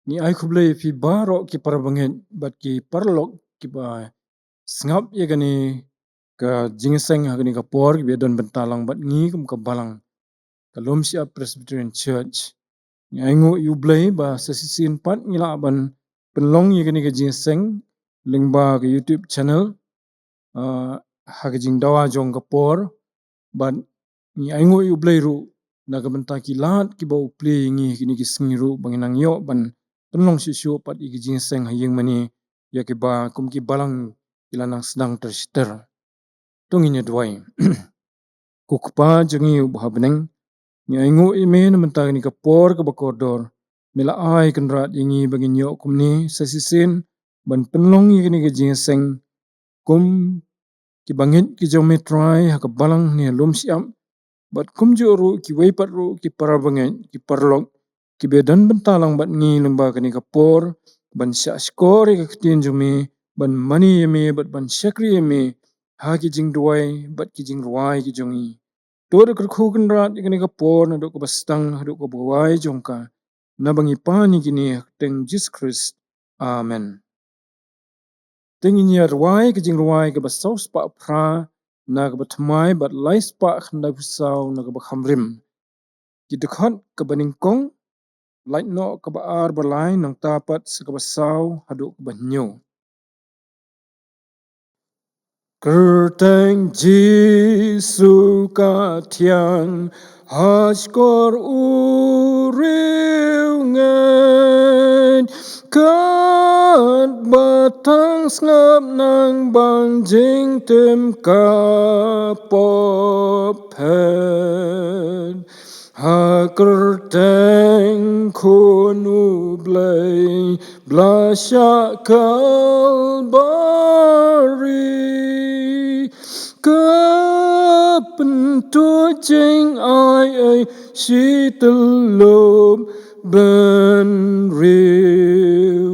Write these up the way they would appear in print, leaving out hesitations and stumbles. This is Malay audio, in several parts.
Ni ai kublai fi baroh ki parabanget bat ki parlok ki ba sngap ye gani ka Jingiaseng gani ka por ki don bentalang bat ngi kum ka Balang ka Lumshyiap Presbyterian Church. Ni ai ngu yu blai ba sesisin pat ngila ban penlong ye gani ka Jingiaseng lyngba ka YouTube channel ha ka jing dawa jong ka por ban ni ai ngu yu blai ru na ka benta ki lat ki ba play ngi kini ki sngiru banginang yo ban penlong sisyo pat igi Jingiaseng hayeng mani ya ki ba kum ki Balang ilanang sedang tersister tunginya duai kukpa jengi ubah beneng ni ai ngu ime na menta ni ka por ka bakodor mila ai kenrat yengi bagi nyok kumni sesisin ban penlong ye ni ka Jingiaseng kum ki bangit ki jong metrai ha ka Balang ni Lumshyiap bat kum joru ki weipat ru ki parabanget ki parlok ki bedan bentalang bat ngi lengba ka ni ka por ban sya skor ka ketien jumi ban mani yeme bat ban shakri yeme ha ki jing duai bat ki jing ruai ki jongi to de kyrkhu kenrat ni ka por na do ka bastang do ka buai jongka na bangi pani kini teng Jesus Christ amen tenginya ruai ki jing ruai ka basau spa pra na ka batmai bat lai spa khanda pusau na ka bakhamrim ki dekhot ka baningkong light no ka ba ar balai nang tapat sa ka basau hadu ka banyo kerteng Jesu ka tiang haskor uriungan kat batang ngap nang bang jing tem ka pophen ha kerteng kunu blei blasya kalbari kapentu jing ai si telum ben riu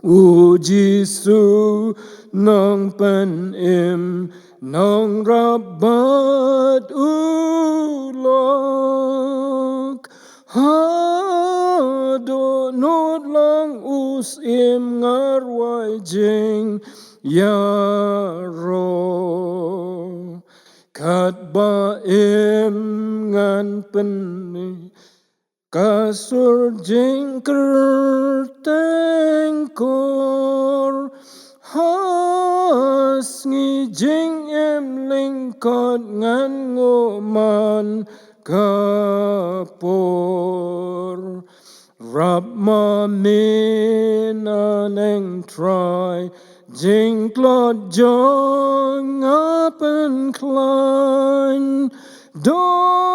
u Jesu nang pen im nang rabat ulok hado not lang us im ngarwai jing yaro kat ba im ngan pen kasur jing kerteng kor hasngi jing em lingkot ngan ngoman kapor rap ma mina neng try jing klot jong apen klein donut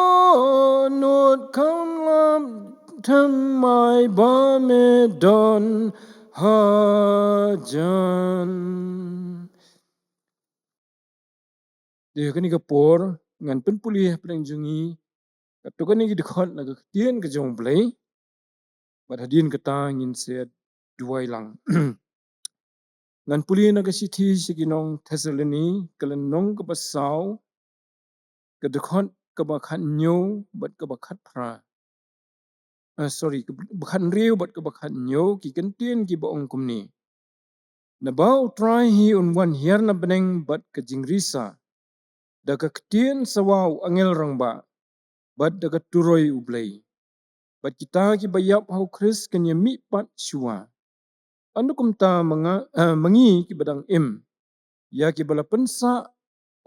kam lam tham mai ba me don hajan de kani ka por ngan pen pulih pedang jungi katukan ni dekhot na ka tien ka jong blai bat hadin kata ngin se duai lang ngan pulih na ka sithi sikinong Thessaloni kalan nong ka basau ka dekhot ka bakhat nyo bat ka bakhat phra bakhat riu bat ka bakhat nyo ki kentien ki baong kumni na bau try hi unwan hiar na beneng bat ka jingrisa da ka ketien sawau angel rangba bat da ka turoi ublai bat kita ki bayap hau Chris kanya mi pat shua andukum ta mangi ki badang im ya ki bala pensa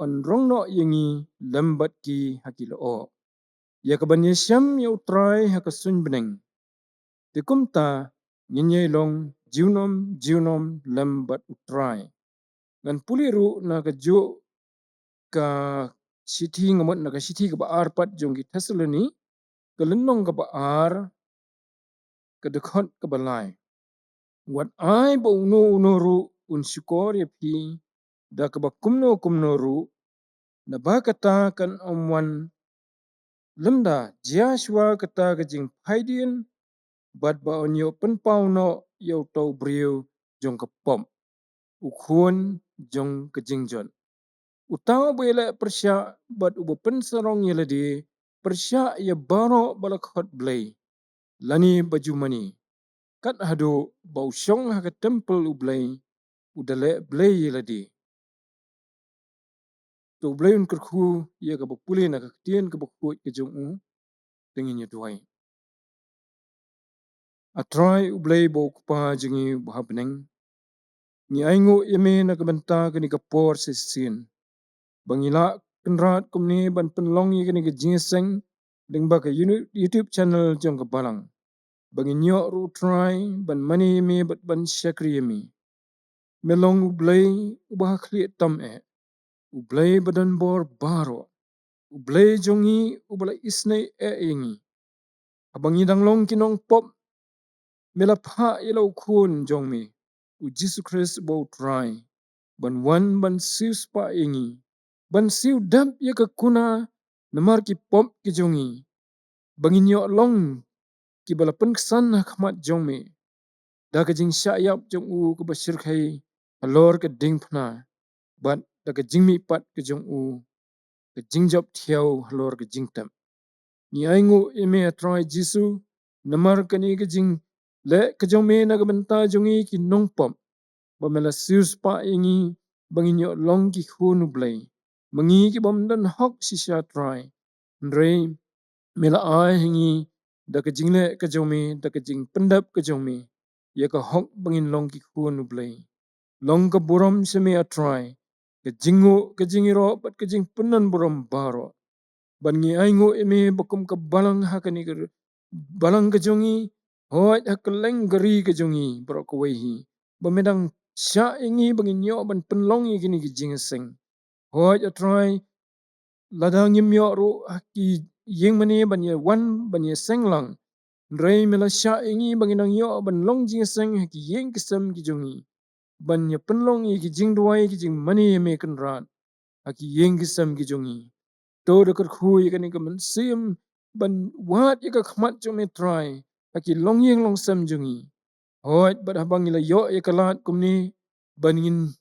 on rongno yengi lambat ki hakilo ya ka banyasham ya utrai hakasun beneng tikum ta nginye long jiunom lambat utrai ngan puliru na ka jo ka sithi ngamot na ka sithi ka baar pat jongki Thessaloni ka lenong ka baar ka dekhot ka balai wat ai ba uno ru un syukor ya pi da ka ba kumno ru na ba kata kan omwan lemda Joshua kata ka jing phaidin bat ba onyo penpau no yo to briu jong ka pom ukhun jong ka jingjon utaw bela persya bat ubo pensarong yeladi persya ya baroh bala khot blai lani baju mani kat hado bau syong ha ke temple u Blei udale Blei yeladi. To Blei Un kyrkhu ia ke bapuli na ketien ke bakut ke jong u dengan duai. Atrai u Blei bau kupa jengi buha beneng. Ni aingu yeme na ke bynta ke ni ke por sesin. Bangila kenrat kumni ban penlong ye ke ni ke Jingiaseng lyngba ke YouTube channel jong ke Balang. Bangi nyok ru try ban mani yeme bat ban shakri yeme. Melong u Blei ubah kli tam u Blei badan bor baroh. U Blei jongi ubala isnei yengi. Abangi danglong kinong pop mela pha yelo kun jong me. U Jesus Christ bo try. Ban wan ban siu spa yengi. Ban siu dap ye ke kuna namar ki pop ki jongi. Bangi nyok long ki bala penkesan khmat jong me. Da ke jingshakri jong u ke basir khai alor ke ding phna. Bat da ke jingmi pat ke jong u ke jingjop thiau halor ke jingtam. Ni aingu ime atrai Jisu namar kani ke jing le ke jong me na ke bynta jongi ki nong pop. Bamela sius pa ingi bangi nyok long ki khunu Blei. Mangi ki bam dan hok sisya try. Nrei mela ai hingi da ke jingle ke jong me da ke jing pendap ke jong me. Ya ke hok bangin long ki khunu Blei. Long ke buram seme atrai. Ke jingu ke jingiro bat ke jing penan buram baroh. Ban ngi aingu eme bakum ke balang hakani ke balang ke jongi hoi hakeleng geri ke jongi baroh ke wehi. Bamedang sya ingi bangi nyok ban penlong ye kini ke Jingiaseng. Hoi atrai ladang nyok ru haki yeng mani ban ye wan ban ye senglang. Nrei mela sya ingi bangi nang nyok ban long Jingiaseng haki yeng kesem ki jongi. Ban ye penlong ye ki jing duai ki jing mani ye me kenrat. Haki yeng kesem ki jongi. To de kyrkhu ye kani ke mensim ban wat ye ke khmat jong me try. Haki long yeng long sem jongi. Hoi bat habang ila yo ye kalat kumni baningin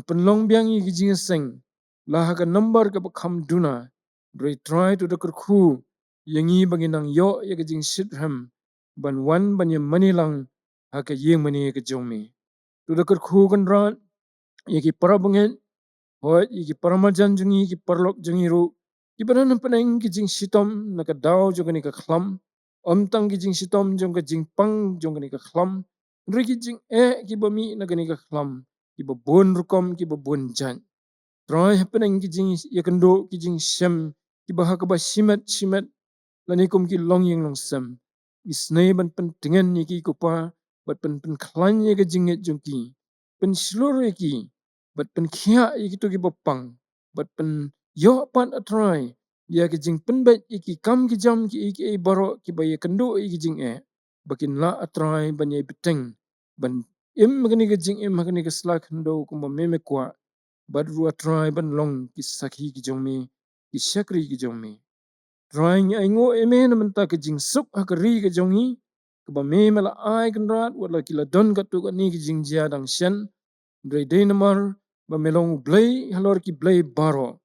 penlong biang ye ki Jingiaseng. Lah ka number ke bakham duna. Dre try to de kyrkhu yengi banginang yo ye ke jingshakri ban wan ban ye manilang haka yeng mani ke jong me. To de kyrkhu kan rat ye ki parabangen hoi ye ki paramajan jongi ki parlok jongi ru. Ki badan peneng ki jing shitom na ka daw jong ni ka khlam. Tang ki jing shitom jong ka jing pang jong ni ka khlam. Nri ki jing ki bami na ka ni ka khlam. Ki babon rukom ki babon jan. Try peneng ki jing ye kendo ki jing shem. Ki baha ka ba shimet lanikum ki long yeng long sem. Isnei ban pentingan ye ki kupa bat pen klan ye ka jinget jong ki. Pen slur ye ki bat pen kia ye ki to ki bapang. Bat pen yo pat atrai. Ya ki jing penbet ye ki kam ki jam ki baroh ki ba ye kendo ye ki jing bakin la atrai ban ye beteng. Ban magani ka jing magani ka slak kendo kumba meme kwa. Bat ru atrai ban long ki sakhi ki jong me. Ki shakri ki jong me. Try ngi aingo eme na menta ke jing sup hakari ke jongi. Keba me mela ai kenrat wala kila don katu ni ki jing jia dang shen. Dre day namar ba melong Blei halor ki Blei baroh.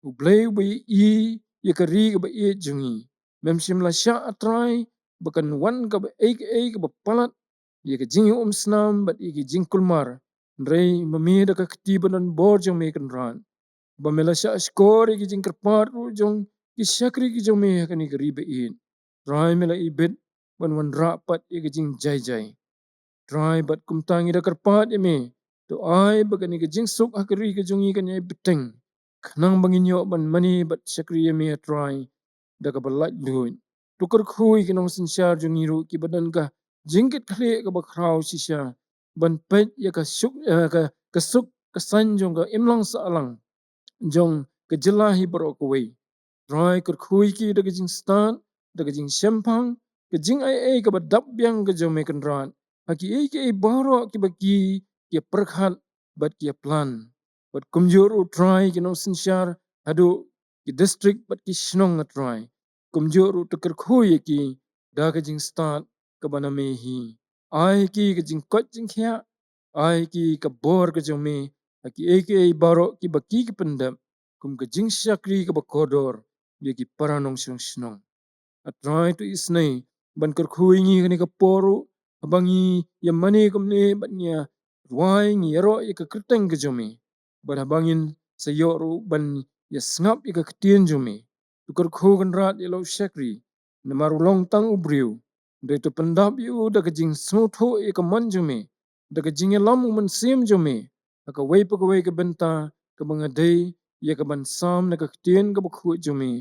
U Blei bai ye kari ke ba jongi. Memsim la sya atrai bakan wan ka ba ke ba palat. Ye ke jing snam bat ye ke jing kulmar. Dre mami da ka ketibanan bor jong me kenrat. Ba mela sya skor ye ke jing kerpat jong ki shakri ki jong me kani ke ribe in. Try mela ibet ban wan rapat ye ke jing jai. Try bat kumtangi da kerpat ye me. To ai bagani ke jing suk hakari ke jongi kan ye beteng. Kanang bangin yo ban mani bat shakri ye me try. Da ka balat luin. Tukar kui kinong sinsyar jongi ru ki badan ka jingkit khle ka bakraw sisya. Ban pet ye ka suk kesan jong ka imlang sa alang. Jong kejelahi baroh kuwei. Try kyrkhu ki da jing stan, da jing shempang, ke jing ai ka badap biang ke jome kenrat. Haki ke baroh ki baki ki perkhat bat ki plan. Bat kumjur u try ki no sinsyar hadu ki district bat ki shnong try. Kumjur u kyrkhu ki da ke jing stan ka banamehi. Ai ki ke jing kot jing khia, ai ki ka bor ke jome. Haki ke baroh ki baki ki pendam. Kum ke jingshakri ke bakodor. Dia ki paranong senong. Atrai tu isnei ban kyrkhu ingi kani ka poru abangi ya mani kumne batnya ruai ngi yero ya kerteng ke jome bat abangin sayoru ban ya snap ya ketien jome tukar khogan rat ya shakri namaru long tang ubriu de to pendap yu da kajing snotho ya kaman jome da kajing lam man sim jome aka wei pa wei ke bynta ke bangadei ya ke ban sam na ketien ke bakhu jome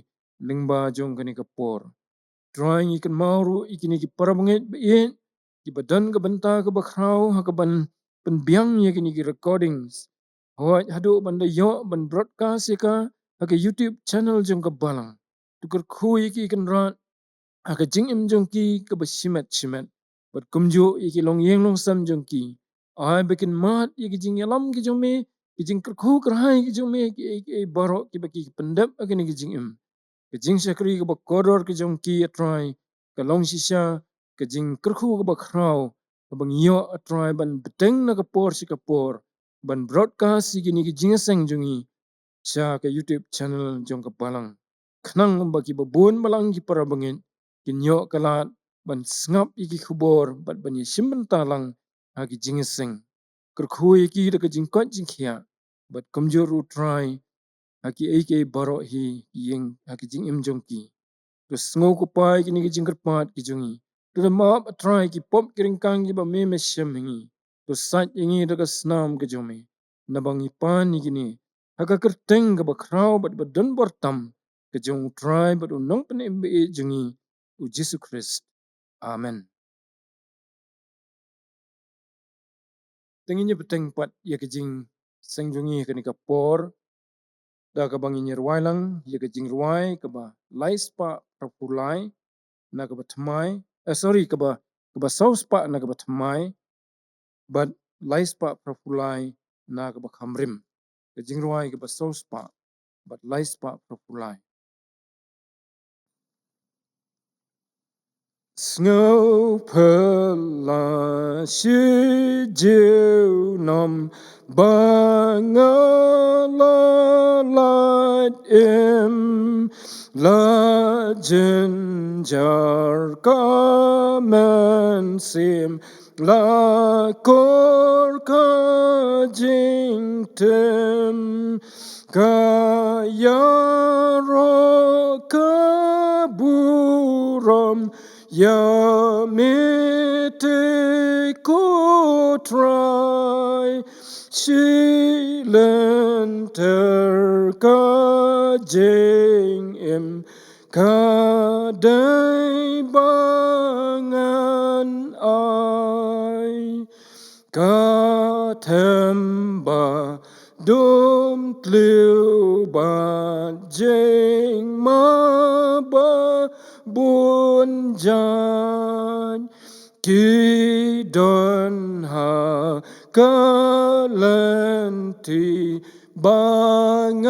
lyngba jong kani kapor drawing ikan mauru ikini ki parabnget be ki badan ke benta ke bakrau ha ke ban penbiang ya kini ki recordings hawat hadu banda yo ban broadcast ya ka ha ke YouTube channel jong ke balang tukar khu iki ikan rat ha ke jing im jong ki ke basimat simat bat kumjo iki long yeng long sam jong ki ai bikin mat iki jing yalam ki jong me ki jing kyrkhu kerhai ki jong me ki baroh ki baki pendap akini ki jing im ke jingshakri ke bakodor ke jong ki atrai ke long shisha ke jing kyrkhu ke bakrau ke bang yo atrai ban beteng na ke por si ke por ban broadcast si kini ke jingiaseng jongi sha ke YouTube channel jong ke balang khnang baki babun balang ki para bangin kin yo kalat ban snap iki khubor bat ban yishim talang ha ki jingiaseng kyrkhu iki de ke jingkot jingkhia bat kamjor try haki ake baroh hi yeng haki jing im jong ki to sngo ko pai ki ni jing kerpat ki jongi to the map try ki pop kiring kang ki ba me me shem hingi to sat ingi daga snam ke jome na bangi pan ni kini haka kerteng ke ba krau bat ba don bortam ke jong try bat unong pen embe jongi u Jesus Christ amen tenginya peteng pat ya ke jing seng jongi ke ni ka por da ka bangi nyerwai lang ya ke jing ruai ka ba laispa propulai na ka ba tmai sorry ka ba sauspa na ka ba tmai but laispa propulai na ka ba khamrim ka jing ruai ka ba sauspa but laispa propulai sngewbha shi jiu nam bangalat im la jingiaseng sim la jingtim kayaro kaburam ya mete ko try silen ka jing im kadai bangan ai ka themba dum tliu ba jing ma ba bun jan ki don ha kalenti bangadai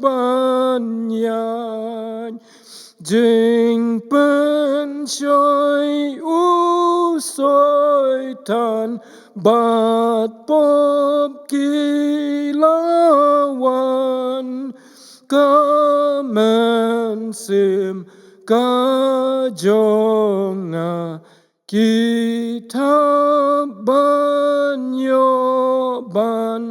banyan jing pen shoi u soi tan bat pop kilawan kamen sim ka jonga kita banyo ban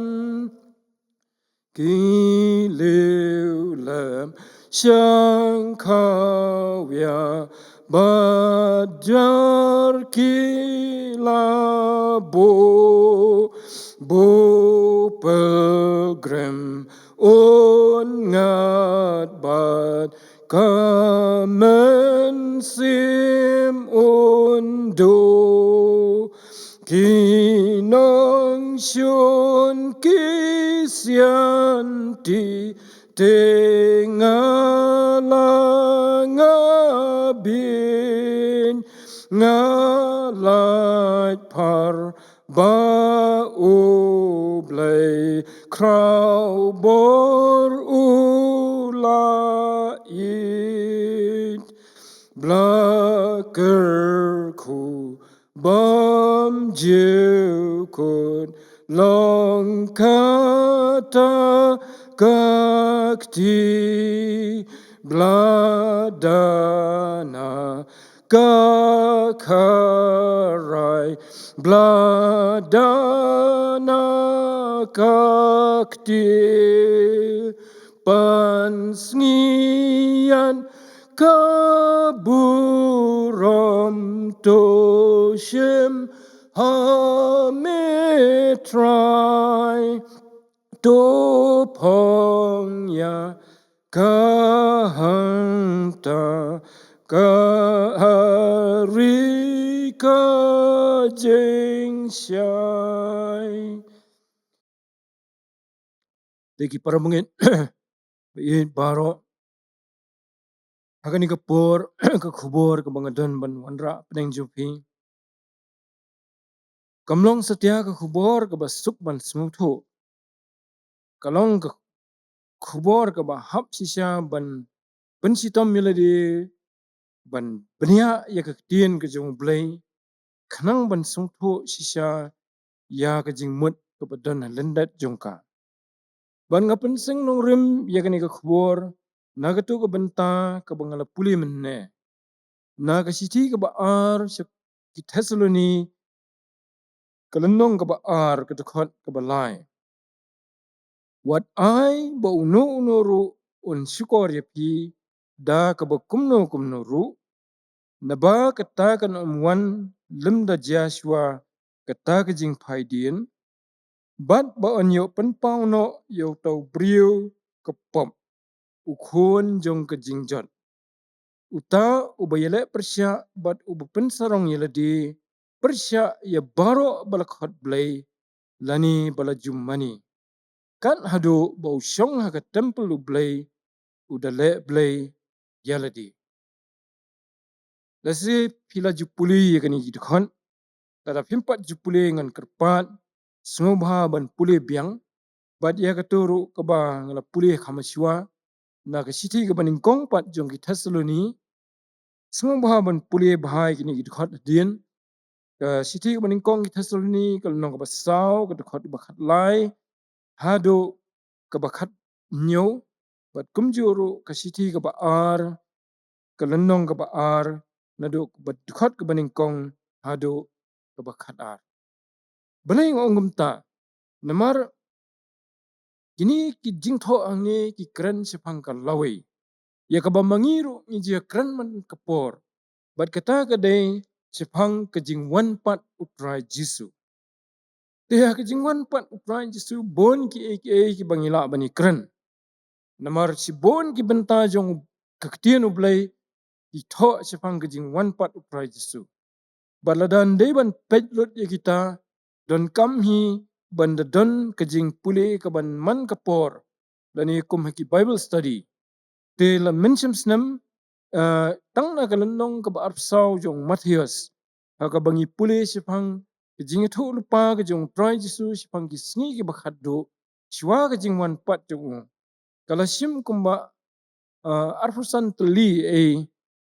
ki liu lam shang khao ya bajar ki la bo pilgrim un ngat bat kamen sim undo kinong shun kisianti tengalangabin ngalat par ba u blei krau bor ulait bla kyrkhu bam jiu kut long kata kakti bladana kakarai bladana kakti pansngian kaburam toshim hamitrai topongya kahanta kaharika jingshai. Deki para mungin baroh Hakani kapur ke khubur ke bangadon ban wanra peneng jupi. Kamlong setia ke khubur ke basuk ban smutu. Kalong ke khubur ke bahap sisya ban pensitom miladi ban benia ya ke tien ke jong Blei kanang ban smutu sisya ya ke jingmut ke badon lendat jongka. Ban ngapen seng nong rim ya ke ni ke khubur nagatu ke bynta ke bangala puli menne. Naga siti ke baar ki Thessaloni kelenong ke baar ke khot ke balai. Wat ai ba uno ru un syukor ya pi da ke ba kumno ru naba kata kan umwan limda Joshua kata ke jing paidien bat ba onyo penpauno yo tau brio ke pom ukun jong ke jingjot. Uta ubayele persya bat ubapensarong yeladi persya ya baroh balakhat Blei lani bala jummani. Kan hadu bau syong haka temple u Blei udale Blei yeladi. Lasi pila jupuli yakani jidkhon tada pimpat jupuli ngan kerpat sngewbha ban puli biang bat ya katuru keba ngala puli khamaswa na ke siti ke baning kongpat jong ki Thessaloni sngewbha ban puli bahai kini jidkhot dien ke siti ke baning kong ki Thessaloni kal nong ke basau ke khot bakhat lai hadu ke bakhat nyo bat kumjuru ke siti ke baar ke lenong ke baar nadu bat khot ke baning kong hadu ke bakhat ar. Blei ngongum ta namar kini ki jingtho angni ki kren sepang ka lawe ya ka bamangiru ni je kren man kapor bat kata ka dei sepang ke jingwan pat utrai Jisu. Dia ke jingwan pat utrai Jisu bon ki ki bangila bani kren. Namar si bon ki bynta jong kaktian u Blei ki tho sepang ke jingwan pat utrai Jisu. Baladan dei ban pejlut ya kita don kam hi ban don ke jing puli ke ban man kapor lani kum haki Bible study. Te la mention snam tang na kalenong ke ba arpsau jong Matthias haka bangi puli sepang ke jing thu lupa ke jong trai Jisu sepang ki sngi ke bakhaddo siwa ke jing wan pat jong kalasim kumba arfusan teli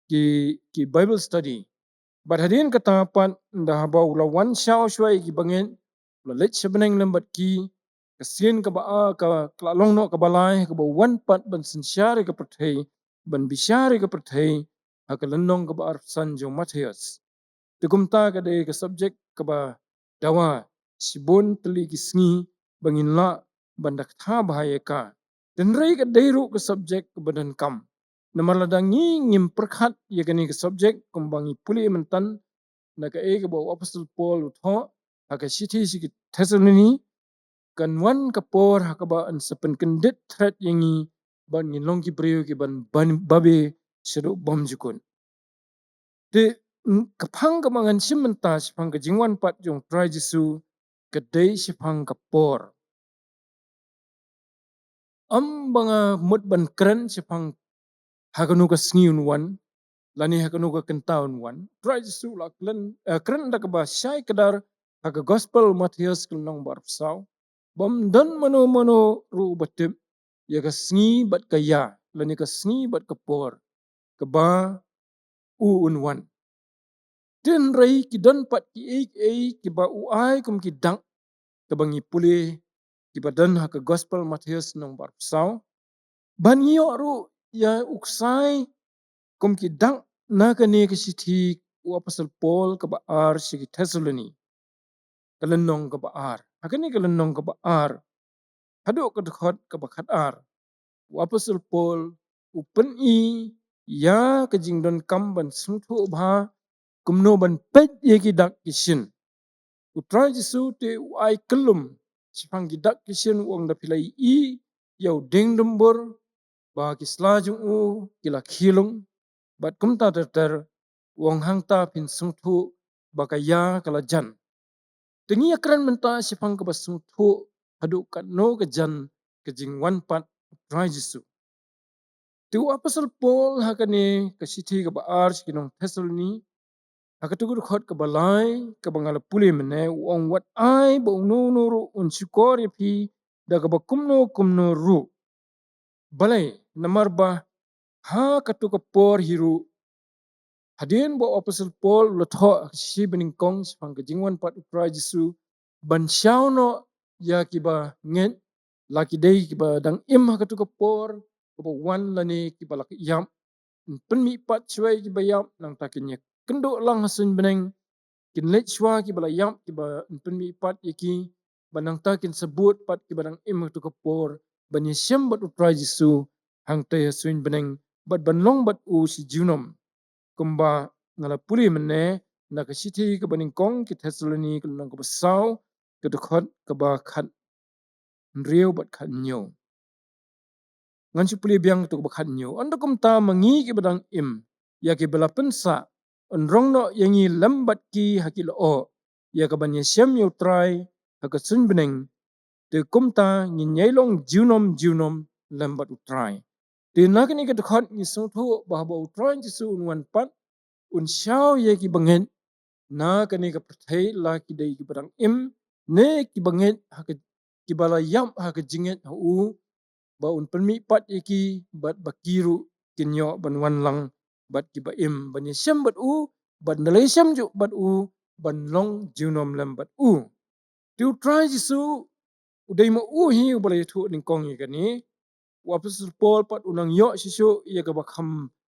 ki Bible study. Bat hadin kata pat dah bau la wan syau syai ki bangen la let sebeneng lembat ki kesien ke ba ka klalong no ke balai ke ba wan pat ban sensyari ke perthei ban bisyari ke perthei haka lenong ke ba arsan jong Matthias. Tegumta ke de ke subjek ke ba dawa sibon teli ki sngi bangin la bandak tha bahaya ka. Dan rei ke deiru ke subjek ke badan kam. Namar ladangi ngim perkhat ya kani ke subjek kumbangi puli mentan na ke ke bawa apostol Paul utho haka siti si Thessaloni kan wan kapor haka ba an sepen kendit threat yangi ban ngilong ki brio ki ban babe sedu bom jukun. De kapang kamangan simenta sipang ke jingwan pat jong trai Jisu kedai sipang kapor. Banga mut ban keren sipang hakanu ka sngiun wan lani hakanu ka kentaun wan trai Jisu la keren da ka ba syai kedar haka gospel Matthias kelnong barpsau bom dan mano ru batip ya ka sngi bat kaya lani ka sngi bat kapor ke ba un wan. Den rei ki don pat ki ki ba uai kum ki dang ke bangi puli ki badan haka gospel Matthias nong barpsau ban yo ru ya uksai kum ki dang nakani kasiti u Apostle Paul ka baar sigi Thessaloni kalenong ka baar hakani kalenong ka baar hado ka khot ka bakhat ar u Apostle Paul u pen ya ka jingdon kam ban sngewbha bha kumno ban pet ye ki dak kishin u try jisu te u ai kelum sipang ki dak kishin wong da pilai yau ding dumbur ba ki slajung u kila khilung bat kumta ter wong hangta pin sungthu bakaya kala jan tengi akran menta sipang ka basungthu hadu kat no ka jan ka jingwan pat try jisu tu Apostle Paul hakane ka sithi ka baar sikinong Thessaloni hakatugur khot ka balai ka bangala puli mene wong wat ai bo no no ru un sikor yapi da ka kumno ru balai namarba ha katu ka por hiru hadin bo Apostle Paul lo tho si bening kong sipang ka jingwan pat utrai jisu ban syau no ya kiba ngen laki dei kiba dang im hakatu ka por ko wan lani kiba laki yam penmi pat chwai kiba yam nang takinya kendo lang hasun beneng kin let chwa kiba la yam kiba penmi pat yaki banang takin sebut pat kiba dang im hakatu ka por bani syam bat utrai jisu hang te hasun beneng bat banlong bat u si junom kumba ngala puli mene na ka sithi ka baning kong ki Thessaloni ka nang ka basau ka khot ka ba khat riu bat khat nyo ngan si puli biang tu ba khat nyo anda kum ta mangi ki badang im ya ki bala pensa on rong no yangi lambat ki hakil o ya ka ban yesem yo try ha ka sun beneng te kum ta ngi nyailong junom lambat utrai te na ka ni ka khot ni so tho ba ba utrai ji su wan pat un syau ye ki bangen na ka ni ka perthai la ki dei ki badang im ne ki bangen ha ka ki bala yam ha ka jinget ha u ba un penmi pat iki bat bakiru kinyo ban wan lang bat ki ba im ban yesem bat u bat nalesem ju bat u ban long junom lam bat u tu try jisu udai ma u hi u balai thu ning kong yi kani wa Apostle Paul pat unang yo sisu ya ka bakham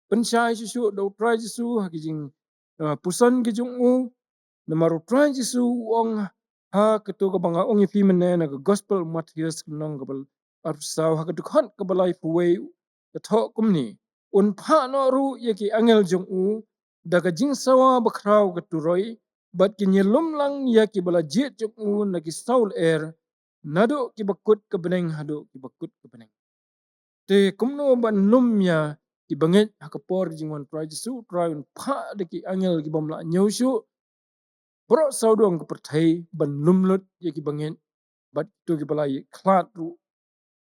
pensyai sisu do try jisu ha ki jing pusan ki jung u namaru try jisu wong ha ketu ka banga ong ipi mene na ka gospel Matthias nong ka bal arsau ha ka dukhan ka balai fuwei ka tho kumni un pha no ru ye ki angel jung u daga jing sawa bakrau ka turoi bat ki nyelum lang ya ki bala jet jung u na ki saul er nado ki bakut ka beneng hado ki bakut ka beneng te kumno ban lum ya ki banget ha ka por jingwan try jisu try un pha de ki angel ki bamla nyoshu bro saudong ka perthai ban lumlut ye ki banget bat tu ki balai klat ru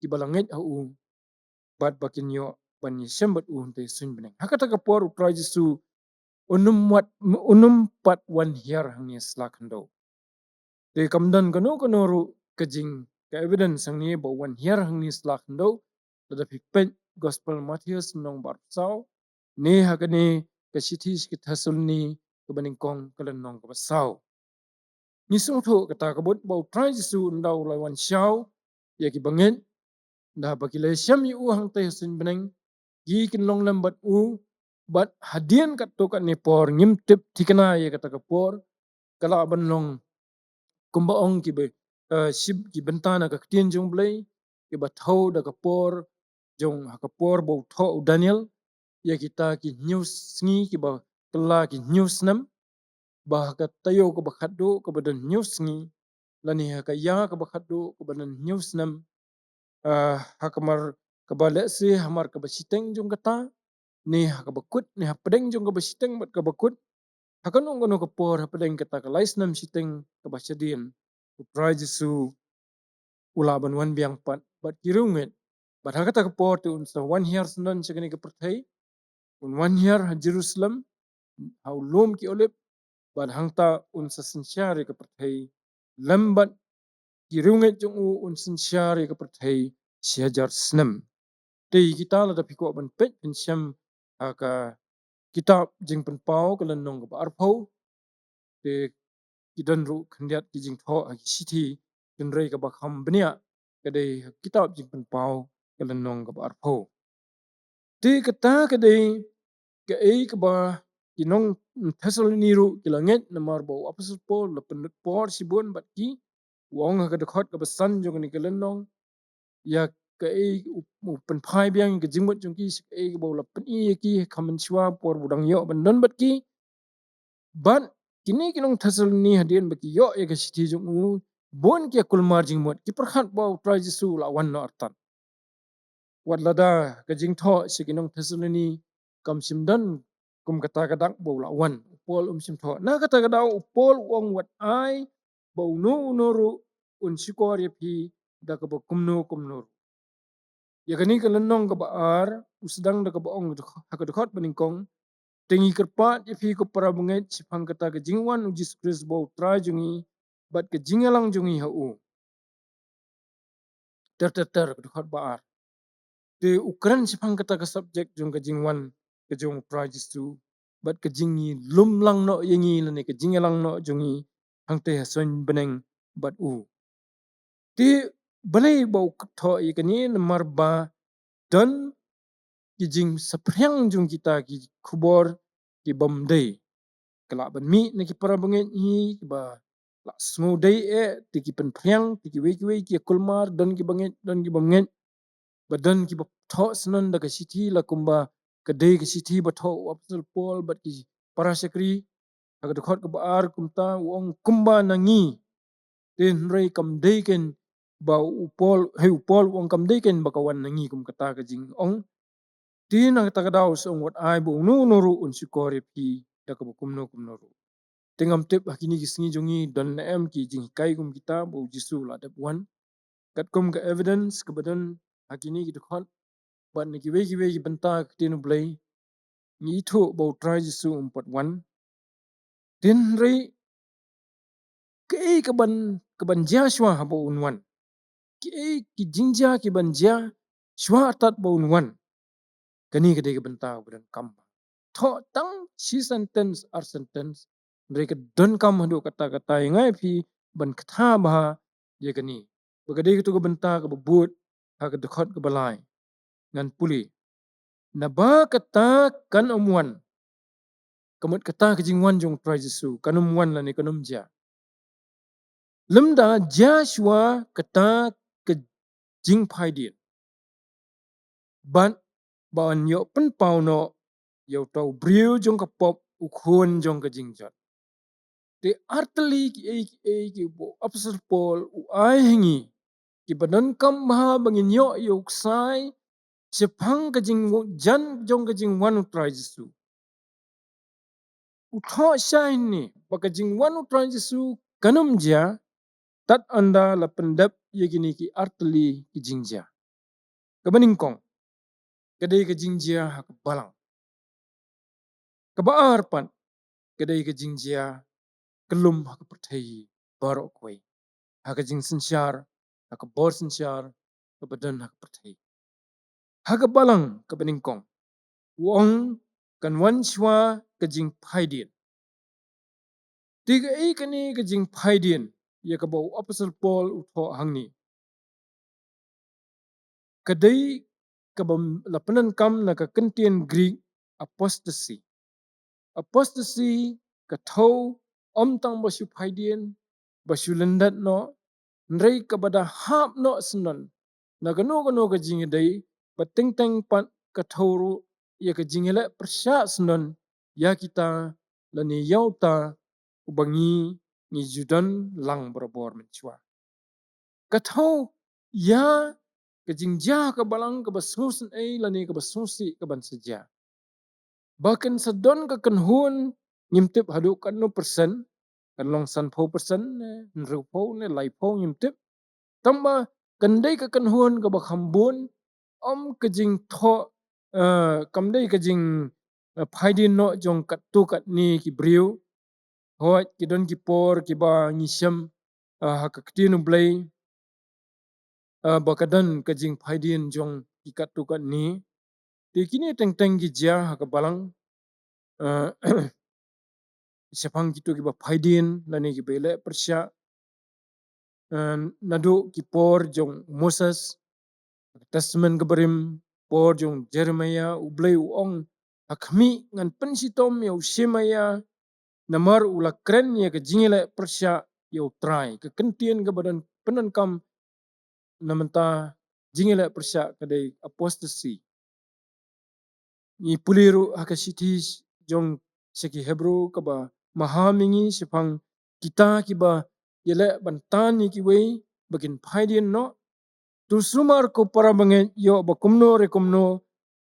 ki balanget ha u bat bakin yo ban ni sembat u te sun beneng hakata ka por try jisu unum pat wan hiar hangni slak hando te kamdan kano ru kajing ka evidence hangni bo wan hiar hangni slak hando da pen gospel Matthias nong bar sau ne hakane ka sithi ki Thessaloni ka baning kong kalan nong ka sau ni sung tho ka ta ka bot bo try jisu ndau la wan shau ya ki bangen da bakile syam yu hang te sun beneng gi kin long lam bat u bat hadian kat to kat ne por ngim tip thikana ye kata ka por kala ban long kumba ong ki be ship ki bynta na ka tien jong blei ki ba tho da ka por jong ha ka por bo tho Daniel ya kita ki news ngi ki ba kala ki news nam ba ka tayo ko ba khaddo ko ba dan news ngi lani ha ka ya ka ba khaddo ko ba dan news nam ha kamar ka ba le se hamar ka ba siteng jong kata ni ha ka bakut ni ha pedeng jong ka ba siteng bat ka bakut ha ka nong ka por ha pedeng kata ka lais nam siteng ka ba sedien utrai jisu ulaban wan biang pat bat kirunget bat ha kata ka por tu unsa 1 year sunan segani ka perthai un 1 year ha Jerusalem ha ulum ki olip bat hangta unsa sensyari ka perthai lambat kirunget jong u un sensyari ka perthai siajar snam te kita la da piko ban pet pensyam ka kitab jing pen pau kalan nong ka arpau te kidan ru khandiat ki jing tho ki sithi kin rei ka bakham bnia kadai kitab jing pen pau kalan nong ka arpau te kata kadai ke ke ba kinong Thessaloniru kilanget namar bau apostol Paul la penut por sibun bat ki wong ha khot ka besan jong ni kelenong ya ke pen phai biang ke jingmut jong ki ke bau la pen ki kamen chwa por budang yo bandon bat ki ban kini kinong Thessaloni hadian bat ki yo ke siti jong bon ki kulmar jingmut ki perkhat bau trai Jesu la wan no artan wat lada ke jing tho si kinong Thessaloni kam simdan kum kata kadak bau la wan Paul sim tho na kata kadau Paul wong wat ai bau no noru un sikor ye pi da ka kumno ya kani ka lenong ka baar usdang da ka baong ha ka beningkong tengi kerpat ye pi ko para bunget sipang kata ka jingwan ujis kris bau tra jungi bat ka jingalang jungi ha u ter ka baar te ukran sipang kata ka subject jong ka jingwan ka jong pra jisu bat ka jingi lumlang no yengi lane ka jingalang no jungi hang te hason beneng bat u ti balai bau tho ye kani namar ba dan ki jing sapryang jung kita ki khubor ki bam dei kala ban mi ne ki para banget hi ki ba la smo dei ti ki pen pryang ti ki we ki kulmar dan ki banget dan ki banget badan ki ba tho snon da ka siti la kumba ka dei ka siti ba tho apostol Paul bat ki para sekri aga khot ka baar kumta wong kumba nangi tin rei kam dei ken ba Paul Paul wong kam dei ken ba kawan nangi kum kata ka jing ong tin ang takadaw sa wat ay bu no ru un sikore pi da ka kumno ru tingam tip hakini gisngi jongi don na em ki jing kai kum kita bu jisu la dap wan kat kum ka evidence ka badan hakini ki khot ban ni ki we ki bynta tinu blei ni thu bo try jisu pat wan tin rei ke ka ban ja shwa ha bo un wan ki jingja ki ban ja shwa tat bo un wan kani ka de ka bynta badan kam tho tang si sentence ar sentence mereka don kam hadu kata-kata yang ngai phi ban kata bah ye kani bagade tu ka benta ka bubut ha ka dekhot ka balai ngan puli na ba kata kan omwan kamut kata ka jingwan jong try Jesu kanum wan la ni kanum ja lemda Joshua kata ka jing phai dia ban ban yo pen pau no yo tau briu jong ka pop ukhun jong ka jingjat te arteli ki bo apostol Paul u ai hengi ki badan kam ha bangin yo sai sepang ka jing jan jong ka jing wanu try Jesu u tho shai ni baka jing wanu try Jesu kanum ja tat anda la pendap ye gini ki arteli ki jingja kabaning kong kadai ka jingja ha ka balang kabaar pan kadai ka jingja kelum ha ka perthai baroh koi haka jing sensyar haka bor sensyar ka badan haka perthai haka balang ka beningkong wong kan wan shwa ka jing phaidin tiga kani ka jing phaidin ya ka bau apostol Paul utho hangni kadai ka bam lapanan kam na ka kentien Greek apostasy ka thau om tang basu phaidin basu lendat no nrei ka bada hap no snon na gano ka jing dai pating teng pat ka thoru ya ka jingela persya snon ya kita lani yauta ubangi ni judan lang berabor menchwa ka thau ya ka jingja ka balang ka basusen lani ka basusi ka ban seja bahkan sedon ka kenhun ngimtip hadu kan no persen kan long san po persen nru po ne lai po ngimtip tamba kandai ka kenhun ka bakhambun om ka jing tho kamdai ka jing phaidin no jong kat tu kat ni ki briu hoi ki don ki por ki ba ngisham ha ka ktinu blei bakadan ka jing phaidin jong ki kat tu kat ni ti kini teng teng ki ja ha ka balang sepang kitu ki ba phaidin lani ki bele persya nadu ki por jong Moses testament keberim por jong Jeremiah ublei uong hakmi ngan pensitom yau semaya namar ula kren ya ke jingile persya yau trai ke kentien ke badan penankam namenta jingile persya kadai apostasi ni puliru hakasitis jong seki Hebrew kaba mahamingi sepang kita kiba yele bantani kiwei bakin paidien no tu sumar ko para banget yo bakumno rekomno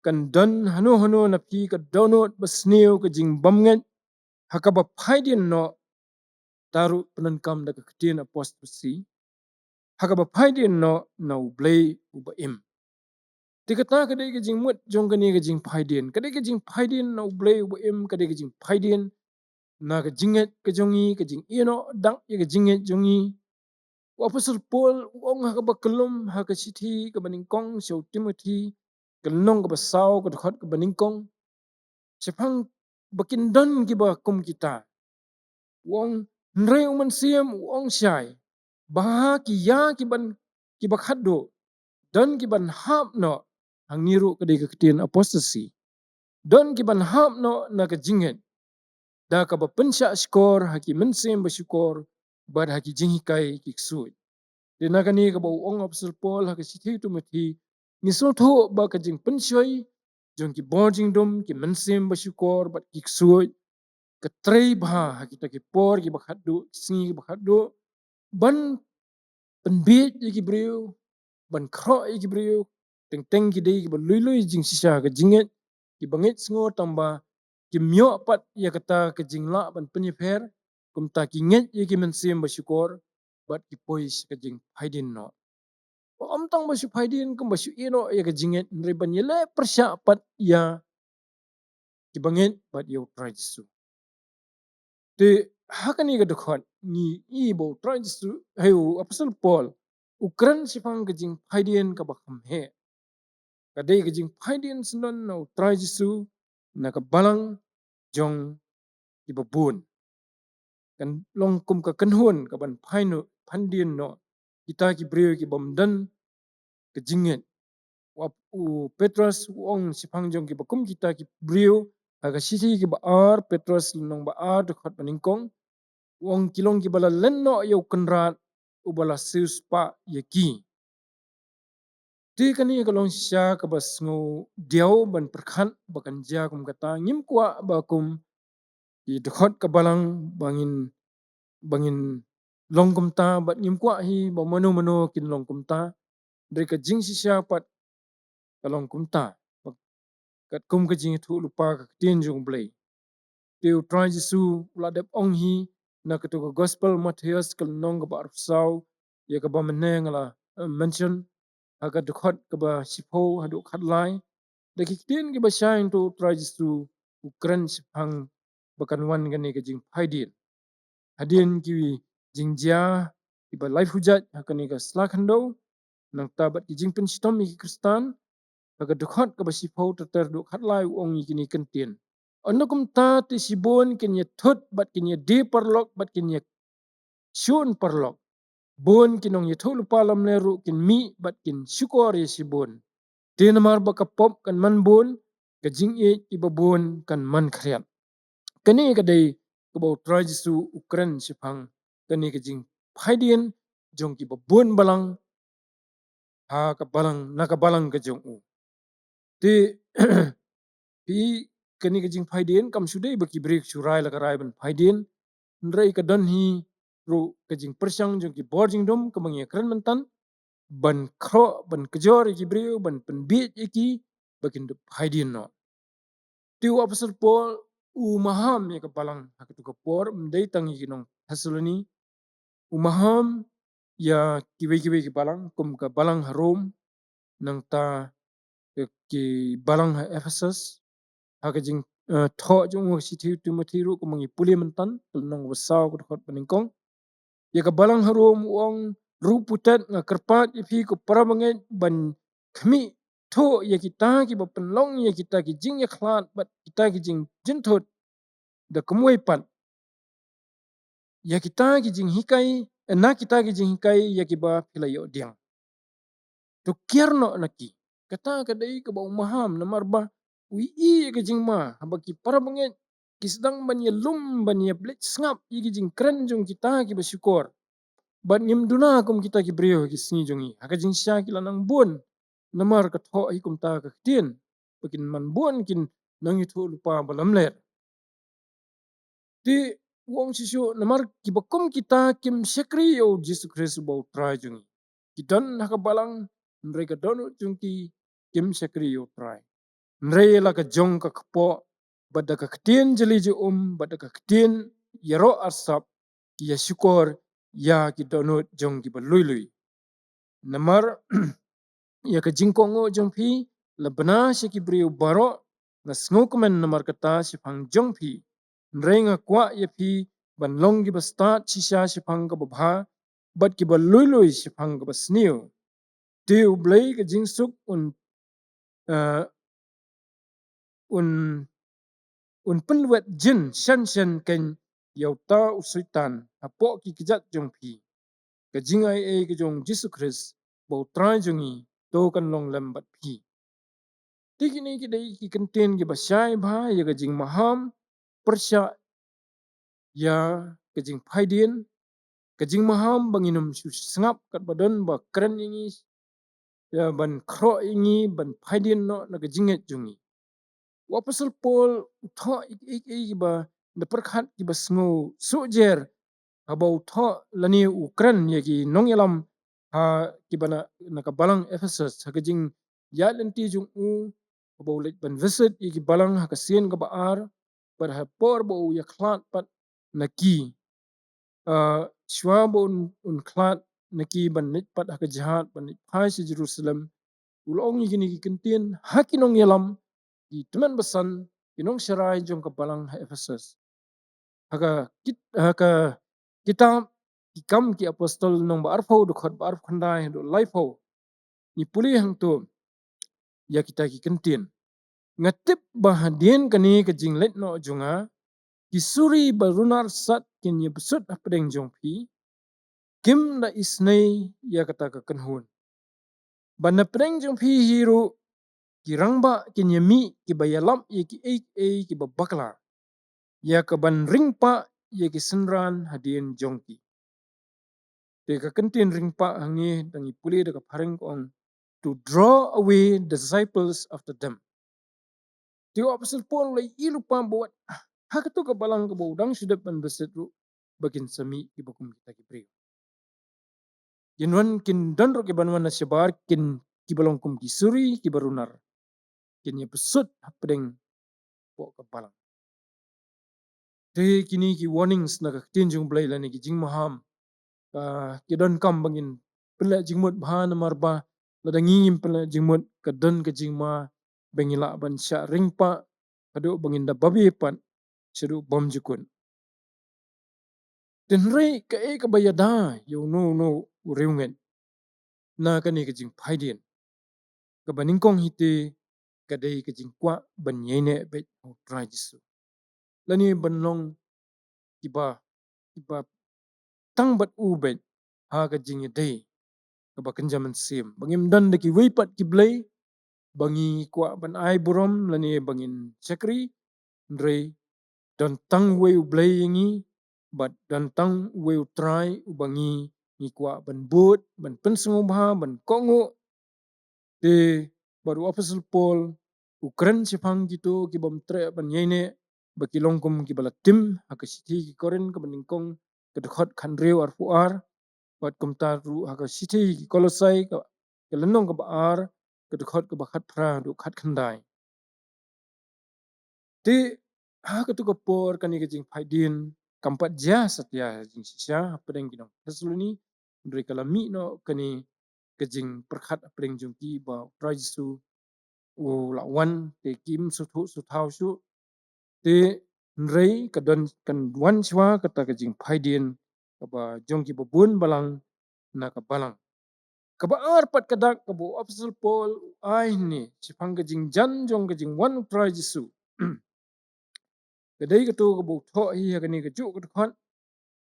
kan dan hano na pi ka download basneo ka jing bamnget hakaba paidien no taru penankam da ketien apostasi hakaba paidien no na Blei Un. Dikata kadai ke jing mut jong kani ke jing paidien kadai ke jing paidien na Blei Un kadai ke jing paidien na ke jinget ke jongi ke jing ino dang ye ke jinget jongi Apostle Paul ong hakaba kelum hakasiti ke baningkong siau Timothy kelnong ke basau ke dekat ke baningkong sepang bakin dan kiba kum kita wong nrei uman siam wong syai bah ki ya kiba khaddo dan kiban hap no hang niru kadai ke ketien apostasi dan kiban hap no na ke jinget da ka bapensya skor haki mensem basyukor bad haki jinghikai kiksui dina kani ka bau ong Apostle Paul hakasiti Timothy misultho ba ka jing pensyoi jong ki boding dom ki mensem basyukor bad kiksui ketrei bah kita ki por ki bakhaddu singi ki bakhaddu ban penbit ki brio ban khro ki brio teng ki dei ki lui jing sisa ka jinget ki bangit sngo tamba ki myo pat ya kata ke jingla ban penyeper kum ta ki nget ye ki mensem basyukor bat ki pois ke jing haidin no om tang basyu haidin kum basyu ino ya ke jinget nri ban yele persya pat ya ki bangit bat yo trajisu te hakani ke dekhot ni i bo trajisu hayu Apostle Paul ukran sipang ke jing haidin ka bakham he kadai ke jing haidin senon no trajisu na ka balang jong ibabun kan long kum ka kanhun ka ban phainu phandien no kita ki brio ki bomdan ke jinget wap u Petrus wong sipang jong ki bakum kita ki brio aga sisi ki ba ar Petrus nong ba ar de khat paningkong wong kilong ki bala lenno yo kenrat u bala sius pa yeki ti kani ka long sya ka bas ngo diao ban perkhat bakan ja kum kata ngim kwa ba kum ki dekhot ka balang bangin longkum ta bat ngim kwa hi ba mano kin longkum ta dari ka jing sisya pat ka longkum ta kat kum ka jing thu lupa ka tin jong Blei teu try Jesu la dep ong hi na ka to gospel Matthias kal nong ka ba sau ya ka ba meneng la mention aga dekhot ka ba sipo hadu khat lai da ki tin ki ba shine to try Jesu ukran sipang bakan wan gani ka jing phaidin hadin ki jingjia iba life hujat hakani ka slakhando nang tabat ki jingpen sitom ki kristan kaga dekhot ka basipau ter duk hatlai ong kini kentien onokum ta ti sibon kinya thut bat kinya de parlok bat kinya shun parlok bon kinong ye thulu palam leru kin mi bat kin syukor ye sibon tenamar baka pop kan man bon ka jing e ibabon kan man khriat kani kadai kabau try Jesu ukran sipang kani ka jing phaidien jong ki babon balang ha ka balang na ka balang ka jong u ti pi kani ka jing phaidien kam sudai baki break surai la ka rai ban phaidien nrai ka don hi ro ka jing persang jong ki boarding dom ka mangi kran mantan ban khro ban kjor ki brio ban pen bit ki bakin de phaidien no tiu Apostle Paul u maham ya ka balang hakatu ka por mdai tangi kinong Thessaloni u maham ya kiwe ki balang kum ka balang harom nang ta ki balang ha Ephesus haka jing tho jong si thiu Timothy ru ko mangi puli mentan nong wasau ko khot paningkong ya ka balang harom wong ru putat nga kerpat ipi ko parabanget ban khmi tho ya kita ki ba penlong ya kita ki jing ya khlat bat kita ki jing jinthot da kemoi pat ya kita ki jing hikai na kita ki jing hikai ya ki ba philayo diang to kierno naki kata kadai ka ba maham na marba ui ke jingma habaki para banget kisdang ban ye lum ban ye blet sngap igi jingkren jong kita ki bersyukur. Ban ngim duna kum kita ki brio ki singi jongi haka jingsha ki lanang bun namar ka tho hi kum ta ka tien bakin man bun kin nangi thu lupa balam ler. Di wong sisu namar ki bakum kita kim syakri yo Jesus Christ bau try jongi. Kidan haka balang mereka donut jongki kim syakri yo try. Nrei la ka jong ka kpo bada ka ketien jeli je bada ka ketien yaro asap ki ya syukur ya ki donut jong ki balui. Namar ya ka jingkongo jong pi la bana si ki brio baroh na sngokumen namar kata si pang jong pi. Nrei nga kwa ya pi ban long ki bastat sisa si pang ka babha bad ki balui si pang ka basniu. Tiu blei ka jingsuk un penwet jin shan ken yau ta usuitan apo ki kijat jong pi ka jingai ke jong Jesus Christ bau try jongi to kan long lambat pi tikini ki dei ki kenten ki basyai bha ya ka jing maham persya ya ka jing phaidien ka jing maham banginum sngap kat badan ba kren ingi ya ban khro ingi ban phaidien no na ka jinget jongi Apostle Paul tho ik ba na perkhat ki basngo sujer abau tho lani Ukraine ye ki nongialam ha ki bana naka balang Ephesus ha jing ya lenti jung abau let ban visit ki balang ha kasien ka baar par ha por bo ya khlat pat naki shwa bo un khlat naki ban nit pat ha jihad ban nit phai si Jerusalem ulong ni ki kentien ha ki nongialam di teman besan inong serai jong kebalang Ephesus. Haka kita ikam ki apostol nong baarfo do khot baarf khandai do laifo ni puli hang tu ya kita ki kentin ngatip bahadien kani ke jinglet no jonga kisuri barunar sat kin ye besut apdeng jong pi kim da isnei ya kata ka kenhun ban apdeng jong pi hiru kirangba kinyami kibayalam ye ki ki babakla ya ka ban ringpa ye ki senran hadien jongki te ka kentin ringpa hangi dangi puli de ka pareng kong to draw away the disciples after them tio apostle Paul lai ilupa buat hak tu ka balang ka bodang sudah ban besetru bakin sami ki bakum kita ki brio yenwan kin donro ki banwan na sebar kin ki balong kum ki suri ki barunar kin ye besut hapdeng po ka balang te kini ki warnings na ka tinjung blai la ni ki jing maham ki don kam bangin pela jingmut bha na marba la dangim pela jingmut ka don ka jingma bangila ban sya ringpa kadu bangin da babi pat sedu bom jukun tenrei ka ka bayada yo no reungen na ka ni ka jing phaidien ka baningkong hite ka dei ka jing kwa ban yene be try jisu lani banlong kiba tang bat ubet ha ka jing dei ka bakan jaman sim bangim dan de ki weipat ki blai bangi kwa ban ai burom lani bangin chakri ndrei dan tang wei blai yangi bat dan tang wei try ubangi ni kwa ban but ban pensngewbha ban kongo te baru apostle Paul ukren sipang gitu ki bom tre ban yene baki longkum ki balatim hakasithi ki koren ka baningkong kedkhot khandreu arpuar bat kumtar ru hakasithi ki kolosai ka kelenong ka baar kedkhot ka bakhat phra du khat khandai te ha ka tu ka por kani ka jing phaidin kampat ja satya jing sisya pedeng kinong Thessaloni ndri kalami no kani ka jing perkhat apdeng jungki ba Kristu u lawan te kim su thu su thau su te nrei ka don kan wan chwa kata ka jing phaidin ka ba jongki babun balang na ka balang ka ba arpat kadak ka bo apostle Paul ai ni sipang ka jing jan jong ka jing wan Kristu kadai ka tu ka bo tho hi ka ni ka ju ka khot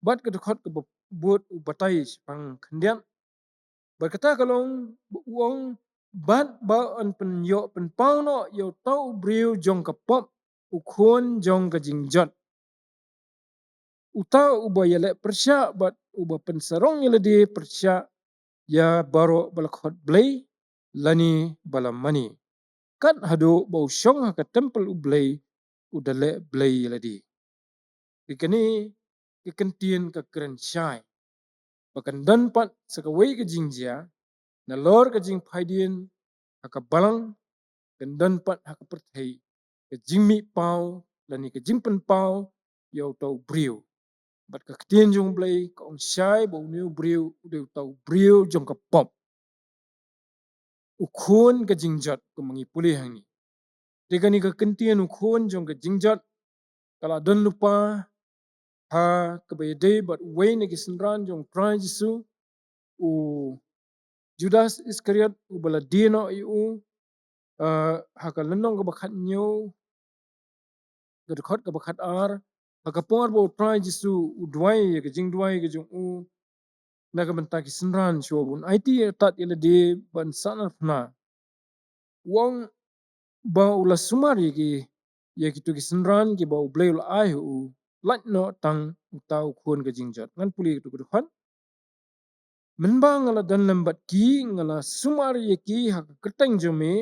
bat ka khot ka but batai sipang khandian berkata kalong uang Bat ba an pen yo pen pau no yo tau briu jong ka pop ukhon jong ka jingjot. Uta uba yale persya bat uba pen sarong yale di persya ya baroh bala khot Blei lani bala mani. Kat hado bau syong haka temple u Blei udale Blei yale di. Ikani ikentien ka keren syai. Bakan dan pat sakawai ka jingjia na lor ka jing phaidien haka balang kendan pat haka perthei ke jingmi pau lani ke jingpen pau yau tau briu bat ka ktien jong Blei ka ong syai bau niu briu udeu tau briu jong ka pop ukhon ka jingjat ke mangi pulih hangi dekani ka kentien ukhon jong ka jingjat kala don lupa ha ke bayade bat wei ne ki senran jong trai Jesu u Judas Iskariot u bala dino iu haka lenong ka bakhat nyo khot ka bakhat ar haka por bo try Jesu u duai ka jing duai ka jong u na ka benta ki senran shobun IT tat ile de ban sana na wong ba ula sumari ki ya ki tu ki senran ki ba Blei ul ai u lat no tang utau khon ka jingjat ngan puli tu ku khan menba ngala dan lambat ki ngala sumari ya ki haka keteng jome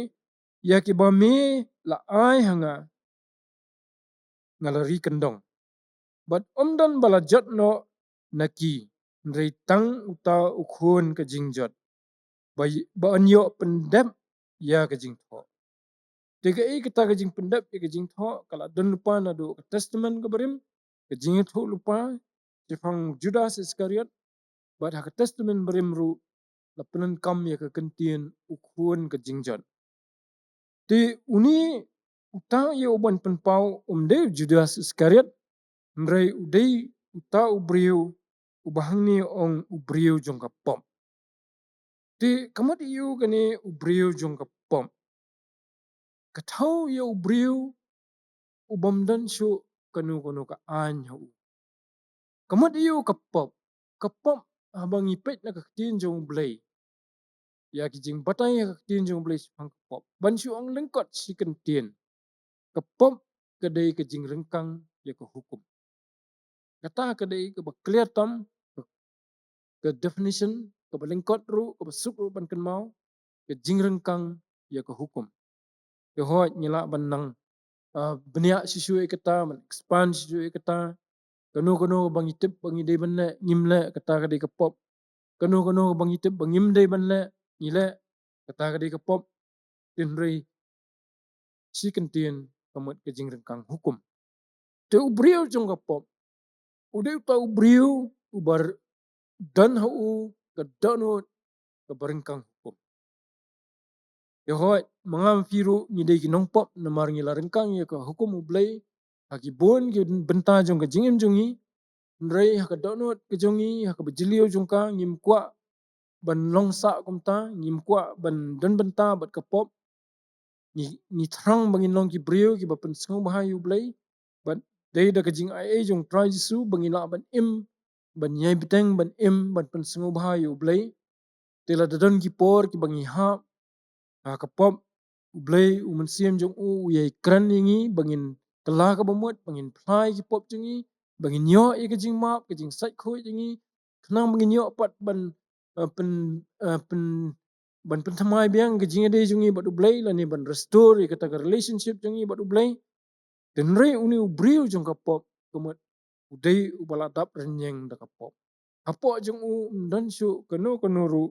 ya ki ba me la ai hanga ngala ri kendong bat omdan bala jot no naki nrei tang uta ukhon ka jingjot ba anyo pendep ya ka jingtho tega e kita ka jing pendep ya ka jingtho kala don lupa na do ka testament ka barim ka jingtho lupa jepang Judas Iskariot bat ha ka testament barim ru lapenan kam ya ka kentien ukhon ka jingjot ti uni uta ya uban penpau umde Judas Iskariot nrei udei uta ubriu ubahang ni ong ubriu jong ka pom ti kamat iu kani ubriu jong ka pom kathau ya ubriu ubam dan shu kanu kanu ka an hu kamat iu ka pom habang ipet na ka tin jong Blei ya ki jing batai ya ka tin jong Blei pang ka pom ban shu ong lengkot si kan tin ka pom kadai ka jing rengkang ya ka hukum kata kadai ka ba clear tam ke definition ke balengkot ru ke basuk ru ban kan mau ke jing rengkang ya ke hukum ke hoi nyela banang benia sisu e kata man expand sisu e kata kanu kanu bang itip bang ide banle ngimle kata kadi ke pop kanu kanu bang itip bang ngimde banle ngile kata kadi ke pop tinrei si kentien kamat ke jing rengkang hukum te ubriu jong ka pop ude ta ubriu ubar dan hau ke danut ke berengkang hukum ya hoi mangam firu ngidei ki nongpop namar ngila rengkang ya ka hukum Blei haki bon ki bynta jong ka jingim jongi nrei haka donut ke jongi haka bejilio jongka ngim kwa ban longsa kumta ngim kwa ban dan benta bat ka pop ni thrang bangin long ki brio ki bapen sngewbha yu Blei ban dei da ka jing ai jong try Jesu bangila ban im ban nyai beteng ban im ban pen sngewbha yu Blei tela dadan ki por ki bangi ha ka pop Blei umen siem jong u yai kran yingi bangin kala ka bamut bangin plai ki pop jongi bangin yo i ka jing map ka jing sat khoi jongi khnang bangin yo pat ban pen pen ban pen thamai biang ka jing ade jongi badu Blei lani ban restore i kata ka relationship jongi badu Blei den rei uni ubriu jong ka pop kumat udei ubala dap renyeng da ka pop apo jong u dan shu kanu kanuru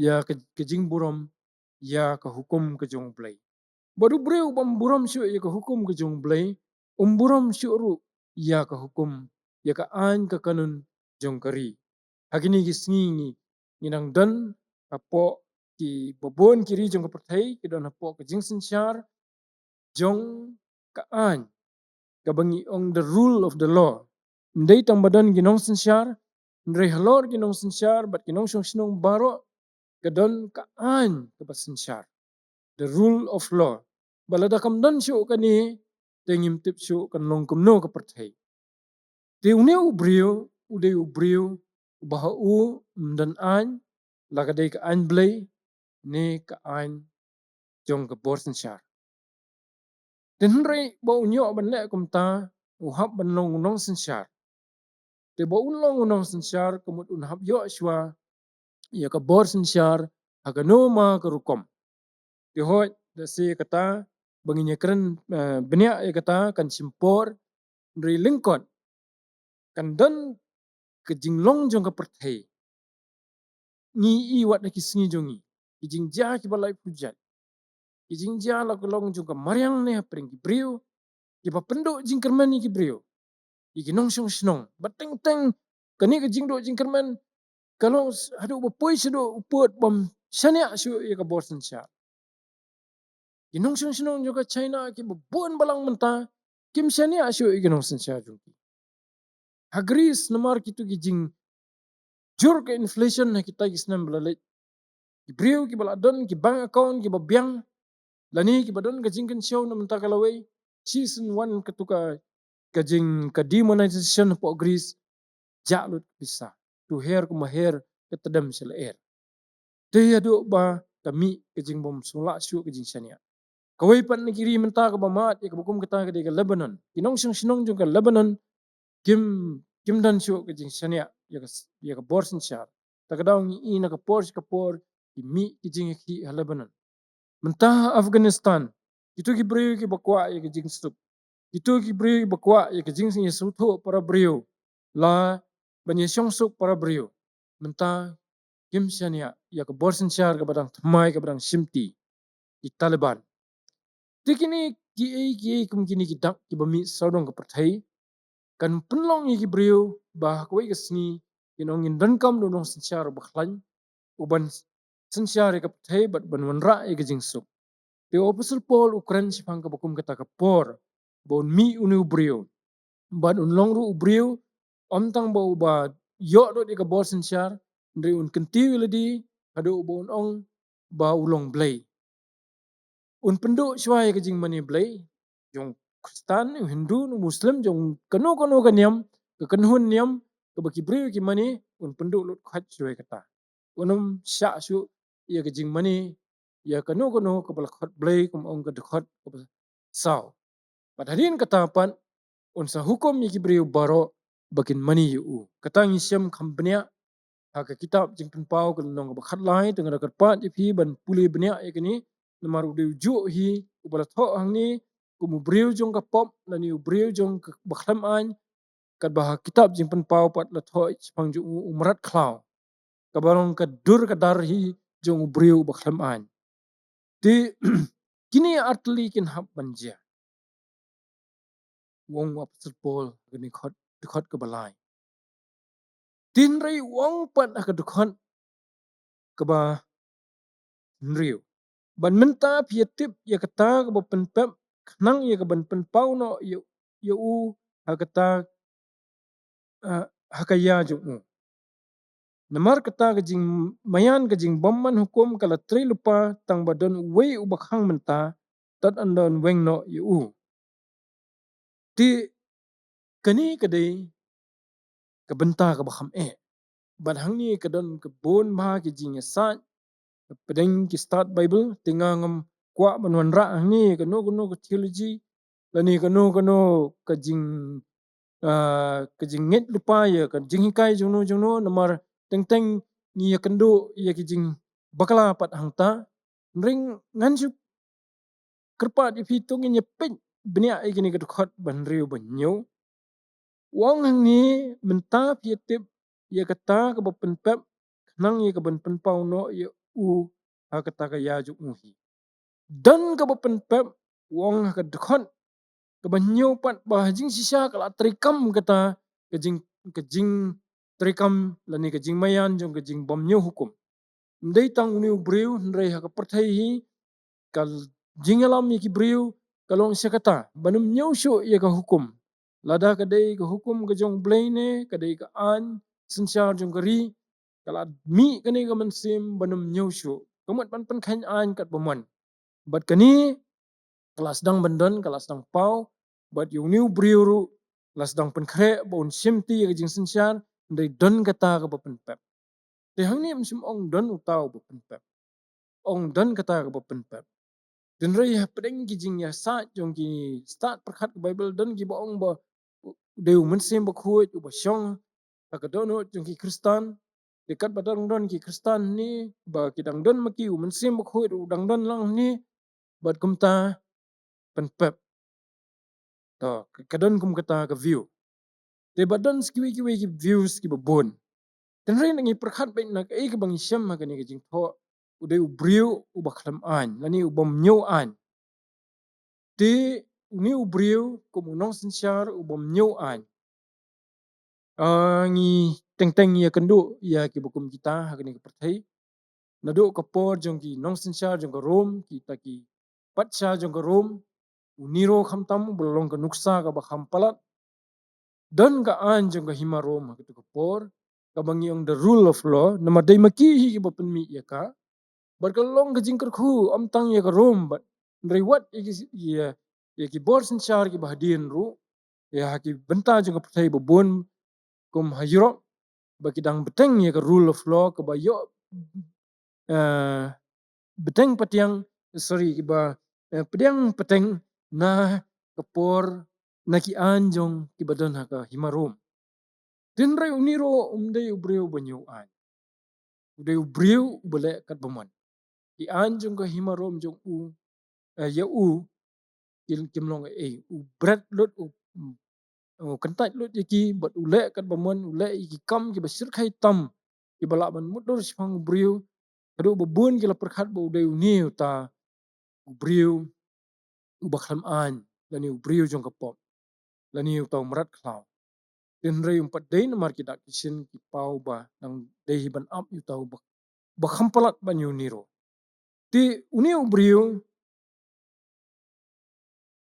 ya ka jing buram ya ka hukum ka jong Blei baru breu bam buram shu ya ka hukum ka jong Blei buram shu ru ya ka hukum ya ka an ka kanun jong kari hakini ki sngi ni nginang dan apo ki babon kiri jong ka perthai ki don apo ka jing sensyar jong ka an ka bangi ong the rule of the law ndai tang badan ginong sensyar ndrei halor ginong sensyar bat ginong shong sinong baro kadon ka an ka pasensyar the rule of law balada kam dan shu kani tengim tip shu kan long kumno ka perthai te une ubriu ude ubriu baha u dan an lagadai ka an Blei ne ka an jong ke bor sensyar. Dan rei ba unyo ban le kum ta uhap ban long sensyar. Te ba long sensyar kumut unhap yo shwa ya ke bor sensyar agano ma ke rukom. Te hoi da si kata banginya keren benya ya kata kan simpor dari lingkot kan dan ke jinglong jong ke perthai ngi i wat na kisngi jongi kijing ja ki balai pujat kijing ja la kolong jong ke mariang ne pring ki brio ki pa penduk jing kerman ki brio ki nong shong snong bateng teng kani ke jing do jing kerman kalau hadu bapoi sedo upot bom shania shu ya ke bor sensyar ki nong shong snong jong ke China ki bon balang menta kim shania shu ki nong sensyar jong hagris namar kitu ki jing jur ke inflation na kita kisnam belalai ki brio ki baladon ki bank account ki babiang lani ki badon ka jingkan show na menta kalawai season 1 ketuka ka jing ka demonetization po gris jalut bisa tu her ku maher ketedam sel air te adu ba kami ka jing bom sula shu ka jing shania kawai pan ni kiri menta ka bamat ya ka bukum kata ka de Lebanon kinong sinong jung ka Lebanon kim dan shu ka jing shania ya ka bor sensyar takadaw ni ina ka por ki mi ki jing ki Lebanon mentah Afghanistan itu ki brio ki bakwa ya ki jing stup itu ki brio ki bakwa ya ki jing ya sutho para brio la banya syong suk para brio mentah kim shania ya ka bor sensyar ka badang thamai ka badang simti di Taliban tikini ki kini ki dak ki bami saudong ka perthai kan penlong ki brio bah koi ka sni kinong in dan kam dong sensyar bakhlan uban sensyar ka perthai bat ban wanra ya ki jing suk te Apostle Paul Ukraine sipang ka bakum kata ka por bon mi unu brio ban unlong ru brio omtang ba uba yo do di ka bor sensyar ndri un kenti wiladi hadu bon ong ba ulong Blei un penduk shwai ka jing mani Blei jong Kristen Hindu Muslim jong kano ka niam ka kanhun niam ka baki brio ki mani un penduk lut khat shwai kata unum sya shu ya ka jing mani ya kano ka bala khot Blei kum ong ka khot sau padharin kata pan unsa hukum ki brio baroh bakin mani yu kata ngisyam khampnya haka kitab jing penpau ka nong ba khat lai tengah ka pat fi ban puli bnya yakini namar udu ju hi ubala tho hangni kumu brio jong ka pop lani brio jong ka bakhlam an kat bah kitab jing penpau pat la tho pang ju umrat klau ka barong ka dur ka dar hi jong brio bakhlam an ti kini artli kin hab banja wong Apostle Paul gani khot ka balai tin rei wong pat ka khot ka ba nriu ban menta pietip ya kata ka ba penpep nang ya ka ban penpau no ya u ha kata hakaya jong namar kata ka jing mayan ka jing bomman hukum kala tri lupa tang badon wei ubakhang menta tat andon weng no yu ti kani kadai ka bynta ka bakham ban hangni kadon ka bon ma ki jing ya sa pedeng ki start bible tinga ngam kwa banwan ra hangni kano ka theology lani kano ka jing nget lupa ya ka jing hikai jono namar teng ni ya kendo ya ki jing bakala pat hangta ring ngan su kerpa di fitung nya pek benya ikini ka khot ban riu ban nyu wong hangni menta pietip ya kata ka bapen pep nang ya ka ban penpau no ya u ha kata ka ya ju uhi dan ka bapen pep wong ka khot ka ban nyu pat bah jing sisa kala trikam kata ka jing trikam lani ka jing mayan jong ka jing bom nyu hukum ndai tang ni briu ndrai ha ka perthai hi kal jingalam ki briu kalong syakata banum nyu shu ya ka hukum lada ka dei ka hukum ka jong Blei ne ka dei ka an sensyar jong kari kala mi kani ka mansim banum nyu shu kamat pan khan an kat baman bat kani kelas dang bandon kelas dang pau bat yu new briu ru kelas dang pen khre bon simti ka jing sensyar ndai don kata ka bapen pep te hang ni msim ong don utau bapen pep ong don kata ka bapen pep Dan rei pedeng ki jing ya sa jong ki start perkhat Bible dan ki baong ba deu mensim ba khot ba syong akadono jong ki Kristen dekat badang don ki Kristen ni ba kidang don maki mensim ba khot udang don lang ni bat kumta penpep to kadon kum kata ka view te badon skiwi ki views ki babon dan rei nangi perkhat baik nak ai ka bang syam ha kani ka jing tho udai ubriu ubaklam an lani ubam nyu an ti ni ubriu kum unong sensyar ubam nyu an ngi teng ya kendu ya ki bukum kita ha kani ka perthai nadu ka por jong ki nong sensyar jong ka rom kita ki patsa jong ka rom uniro khamtam bulong ka nuksa ka bakham palat dan ka an jong ka hima rom ha ka por ka bangi ong the rule of law nama dai maki hi ki bapen mi ya ka berkelong ke kyrkhu am tang ya ka rom bat rewat ya ki bor sensyar ki bahadin ru ya ki bynta jong ka perthai babon kum hayro bakidang beteng ya ka rule of law ka bayo beteng patiang sorry ba pedang peteng na kapor na ki anjong ki badon ha ka himarom din rai uniro umdai ubreu banyu an udai ubreu bele kat bamon ki anjong ka himarom jong ya kimlong u bread lot kentat lot yaki bat ule kat bamon ule iki kam ki basir khai tam ki bala ban mudur sipang ubreu kadu babun ki la perkhat ba udai uni ta ubreu ubaklam an lani ubreu jong ka pop lani utau merat klau den rei umpat dei namar ki dak kisin ki pau ba nang dei ban up utau ba khampalat ban yuniro ti uni ubreu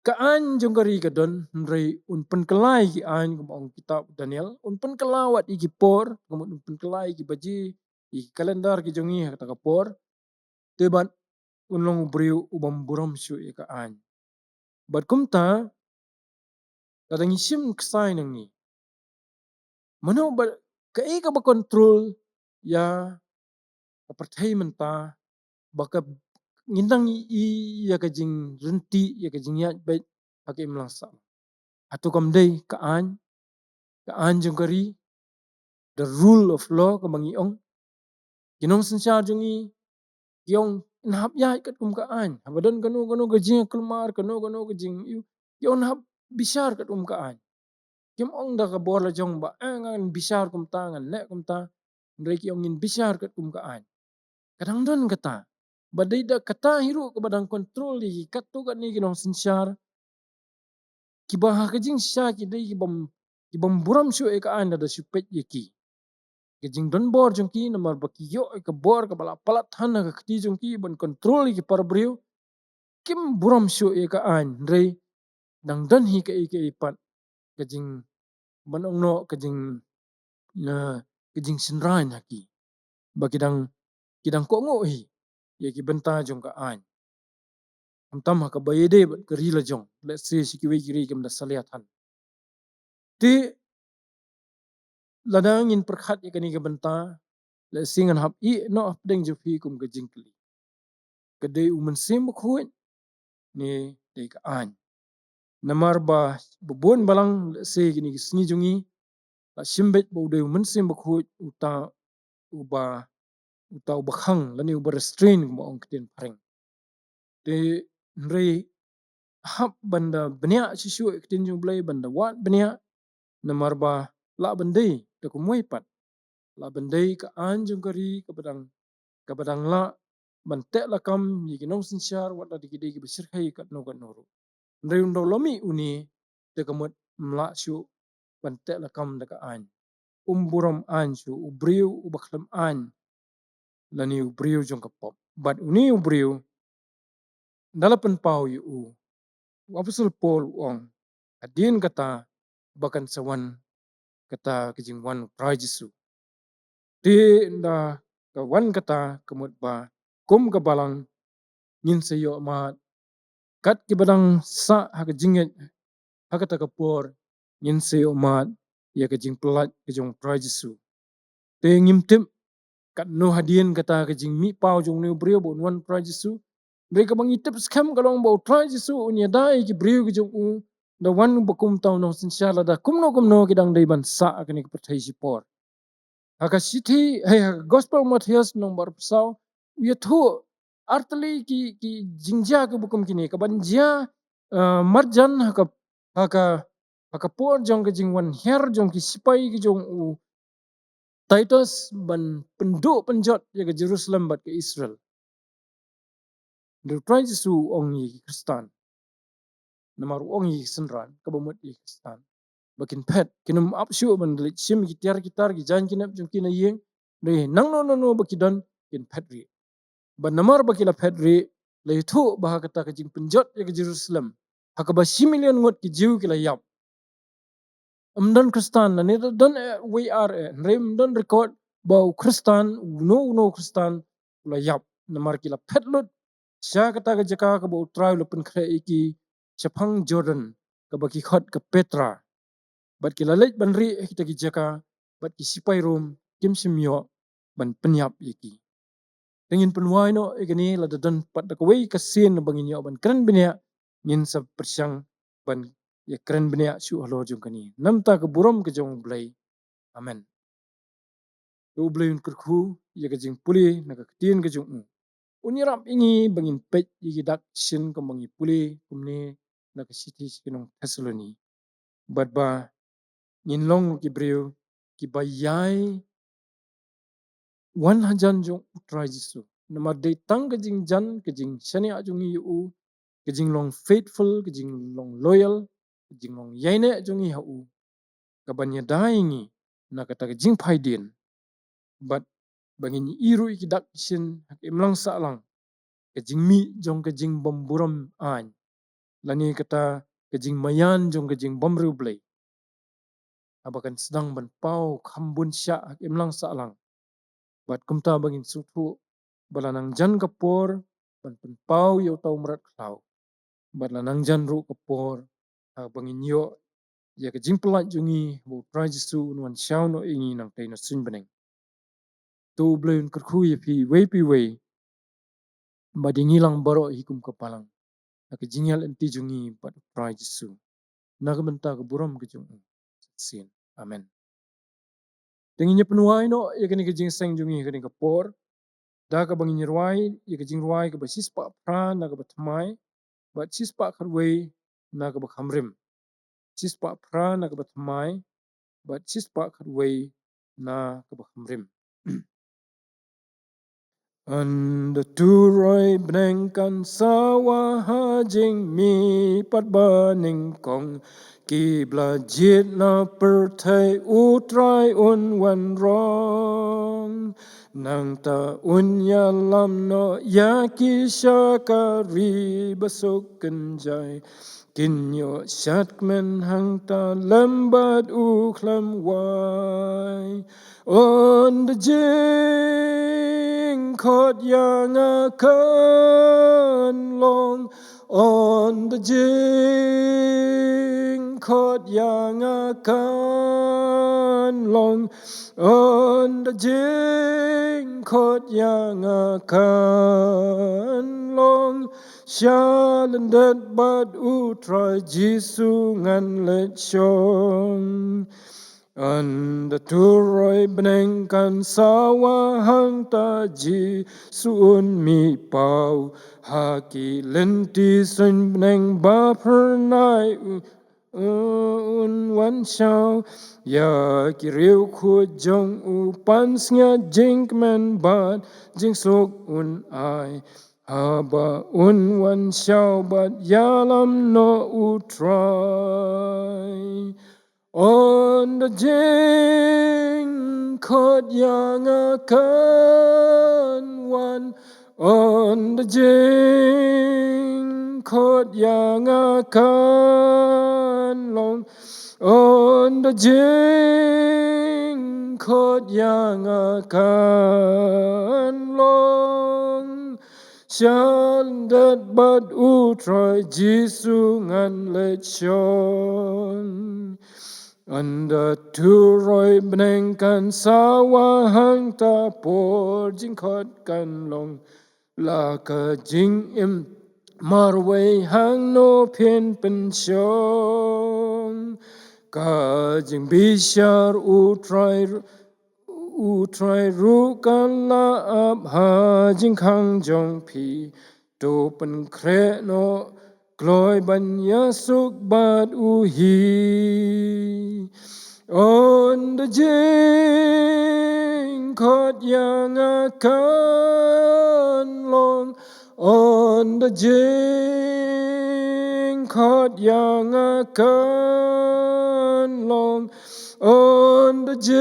ka an jong kari ka don rei un pen kelai ki an kum kitab Daniel un pen kelawat iki por kum un pen kelai ki baji i kalendar ki jongi kata ka por te ban unlong ubreu ubam buram syu ka an bat kumta kadang isim kesai nang ni mano ba ka ka ba control ya perthai menta baka ngindang ya ka jing renti ya ka jing ya baik pakai melangsa atau kam dei ka an jong kari the rule of law ka bangi ong kinong sensyar jongi yong nahap ya kat kum ka an habadon kanu ka jing kelmar kanu ka jing yong nahap bisar kat ka an kim ong da ka bor la jong ba ngan bisar kum ta ngan le kum ta ndrei ki ong in bisar kat kum ka an kadang don kata badai da kata hiru ke badang kontrol di kat tu kat ni kinong sensyar ki bah ka jing sya ki dei ki bam buram syu ka an da supet yaki ke jing don bor jong ki namar baki yo ka bor ka bala palat han ka khti jong ki ban kontrol ki par briu kim buram syu ka an ndrei dang dan hi ka ipat ke jing ban ong no ke jing sinran haki bakidang kidang ko ngo hi ye ki bynta jong ka an tam ha ka bayede ka ri la jong let's say sikiwe kiri kim da saliat han ti ladang in perkhat ye kani ka bynta let's say ngan hap I no deng ju fi kum ka jing kli ka dei umen sim khoi ni dei ka an namar ba bubon balang let's say kini sngi jongi la simbet bo dei umen sim khoi uba bakhang lani uba restrain mo ong kiten pareng te nrei hap banda benya sisu kiten jung blai banda wat benya namar ba la bandai da ku moi pat la bandai ka an jung kari ka badang la ban te la kam yi kinong sinsyar wat da dikide ki besir khai kat no noro nrei undo lomi uni te kamot mla syu ban te la kam da ka an buram an syu ubriu ubaklam an lani ubriu jong ka pop bat uni ubriu dalapan pau yu Apostle Paul ong adin kata bakan sawan kata kijing wan prajisu ti nda ka wan kata kamut ba kum ka balang ngin sayo ma kat ki badang sa ha ka jinget ha kata ka por ngin sayo ma ya ka jing pelat ka jong prajisu te ngim tim kat no hadien kata ka jing mi pau jong ne brio bon wan prajisu Mereka mengitip skam kalau bau try Jesu unya dai ki briu ki jong da wan bakum tau no sinsala da kumno kidang dai ban sa akani ki perthai sipor. Haka sithi gospel Matthias nomor pesau ya thu artli ki jingja ke bukum kini ka banja marjan haka por jong ke jingwan her jong ki sipai ki jong Titus ban penduk penjot ya ke Jerusalem bat ke Israel. Dia try Jesu ong yi Kristan. Namar ong yi senran kabamut yi Kristan. Bakin pet kinum apsyu ban delit sim gitar ki jan kinap jong kina yeng. Dei nang no bakidan kin pet ri. Ban namar bakila pet ri lai thu bah kata ke jing penjot ya ke Jerusalem. Haka ba 6 million ngot ki jiu kila yap. Amdan Kristan na ni dan we are rem dan record bau Kristan no Kristan kila yap. Namar kila pet lut Sya kata ke jaka ke bau try lupen kre iki Chapang Jordan ke baki khot ke Petra. Bat ki lalit ban ri kita ki jaka bat ki sipai rum kim simyo ban penyap iki. Dengan penuai no ikani la dadan pat da kawai kasin bangin yo ban keren benya ngin sa persyang ban ya keren benya su halo jong kani. Namta ke buram ke jong Blei. Amen. Do Blei Un kyrkhu ya ke jing puli na ke ketien ke jong Unirap ingi bangin pet iki dak sin ko mangi puli kumni na kasiti sinong Thessaloni. Bat ba ngin long ki breu ki bayai 100 jong utrai Jesu. Namar day tang kajing jan kajing shani ajung yu kajing long faithful kajing long loyal kajing long yaine ajung yu kabanya daingi na kata kajing paidin. Bat bangin iru iki dak sin imlang salang kajing mi jong kajing bomburam an lani kata kajing mayan jong kajing bomru Blei abakan sedang ban pau khambun sya imlang salang bat kumta bangin sutu balanang jan kapor ban pau yo tau merat klau bat lanang jan ru kapor bangin yo ya kajing pelat jungi bo try Jesu nuan syau no ingi nang tai na sun beneng tu Blei Un kyrkhu ye pi wei badingilang baroh hikum kepalang. Nak jingal enti jungi pat try Jesu. Nak benta ke buram ke jung sin. Amen. Tenginya penuai no ya kini ke jingseng jungi kini ke por. Da ka bangin ruai ya ke jing ruai ke basis pa pran na ke batmai. Bat sis pa kharwei na ke bakhamrim. Sis pa pran na ke batmai. Bat sis pa kharwei na ke bakhamrim. Anda turai benengkan sawah hajing mi pat baning kong ki blajit na pertai utrai un wan rong nang ta un ya lam no ya ki syakari besok kenjai kinyo syat men hang ta lembat uklam wai on the khot yang akan long on the khot yang akan long on the khot yang akan long shalan dat bad utrai Jesu ngan let shong Anda turai benengkan sawah hang taji suun mi pau haki lenti sun beneng ba pernai un wan shau ya kyrkhu jong upan snga jingmen bat jingsok un ai haba un wan shau bat yalam no utrai on the khot yang akan wan on the khot yang akan long on the khot yang akan long shall that but utrai Jesu ngan let shon Anda turai benengkan sawah hang ta por jingkhot kan long là ka jing im marway hang no phiên pen shong ka jing bishar u try ru kan la ap ha jing khang jong phi to pen kre no gloi ban ya suk bat u hi on the jing khot yang akan long on the jing khot yang akan long on the jing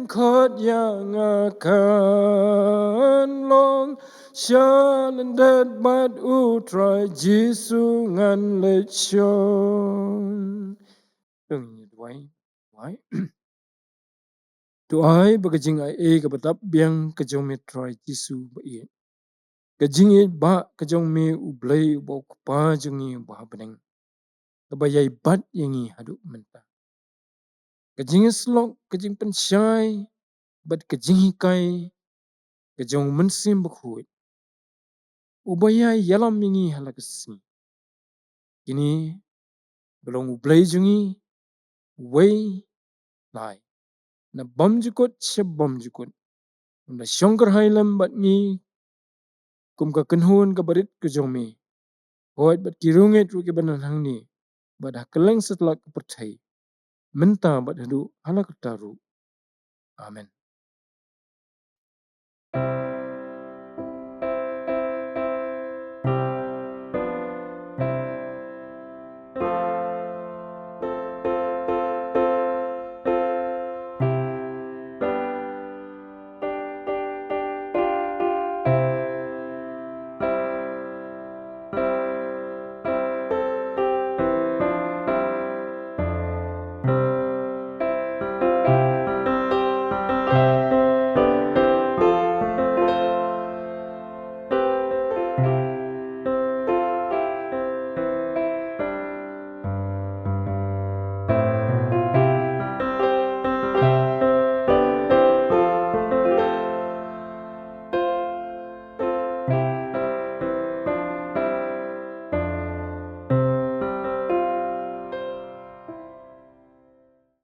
khot yang akan long Shan and dead but u try Jisu ngan lech shon. Đừng như vậy. Vậy. Tu ai ba kajing ai ka batap biang kajong me try Jisu ba ie. Kajing e ba kajong me u blei u ba pa jungi ba beneng. Kabayay bat yangi hadu menta. Kajing slok kajing pensyai bat kajing hikai kajong mensim bakhuit. Ubaya yalam yangi halakasi. Kini belong ublay jungi way lai na bam jukut siya bam jukut na syongkar hailam bat ni kum ka kenhun ka barit ke jongmi hoit bat kirungit ru ke banan hang ni bat hakeleng setelah kepercayai menta bat hadu halak taru amen.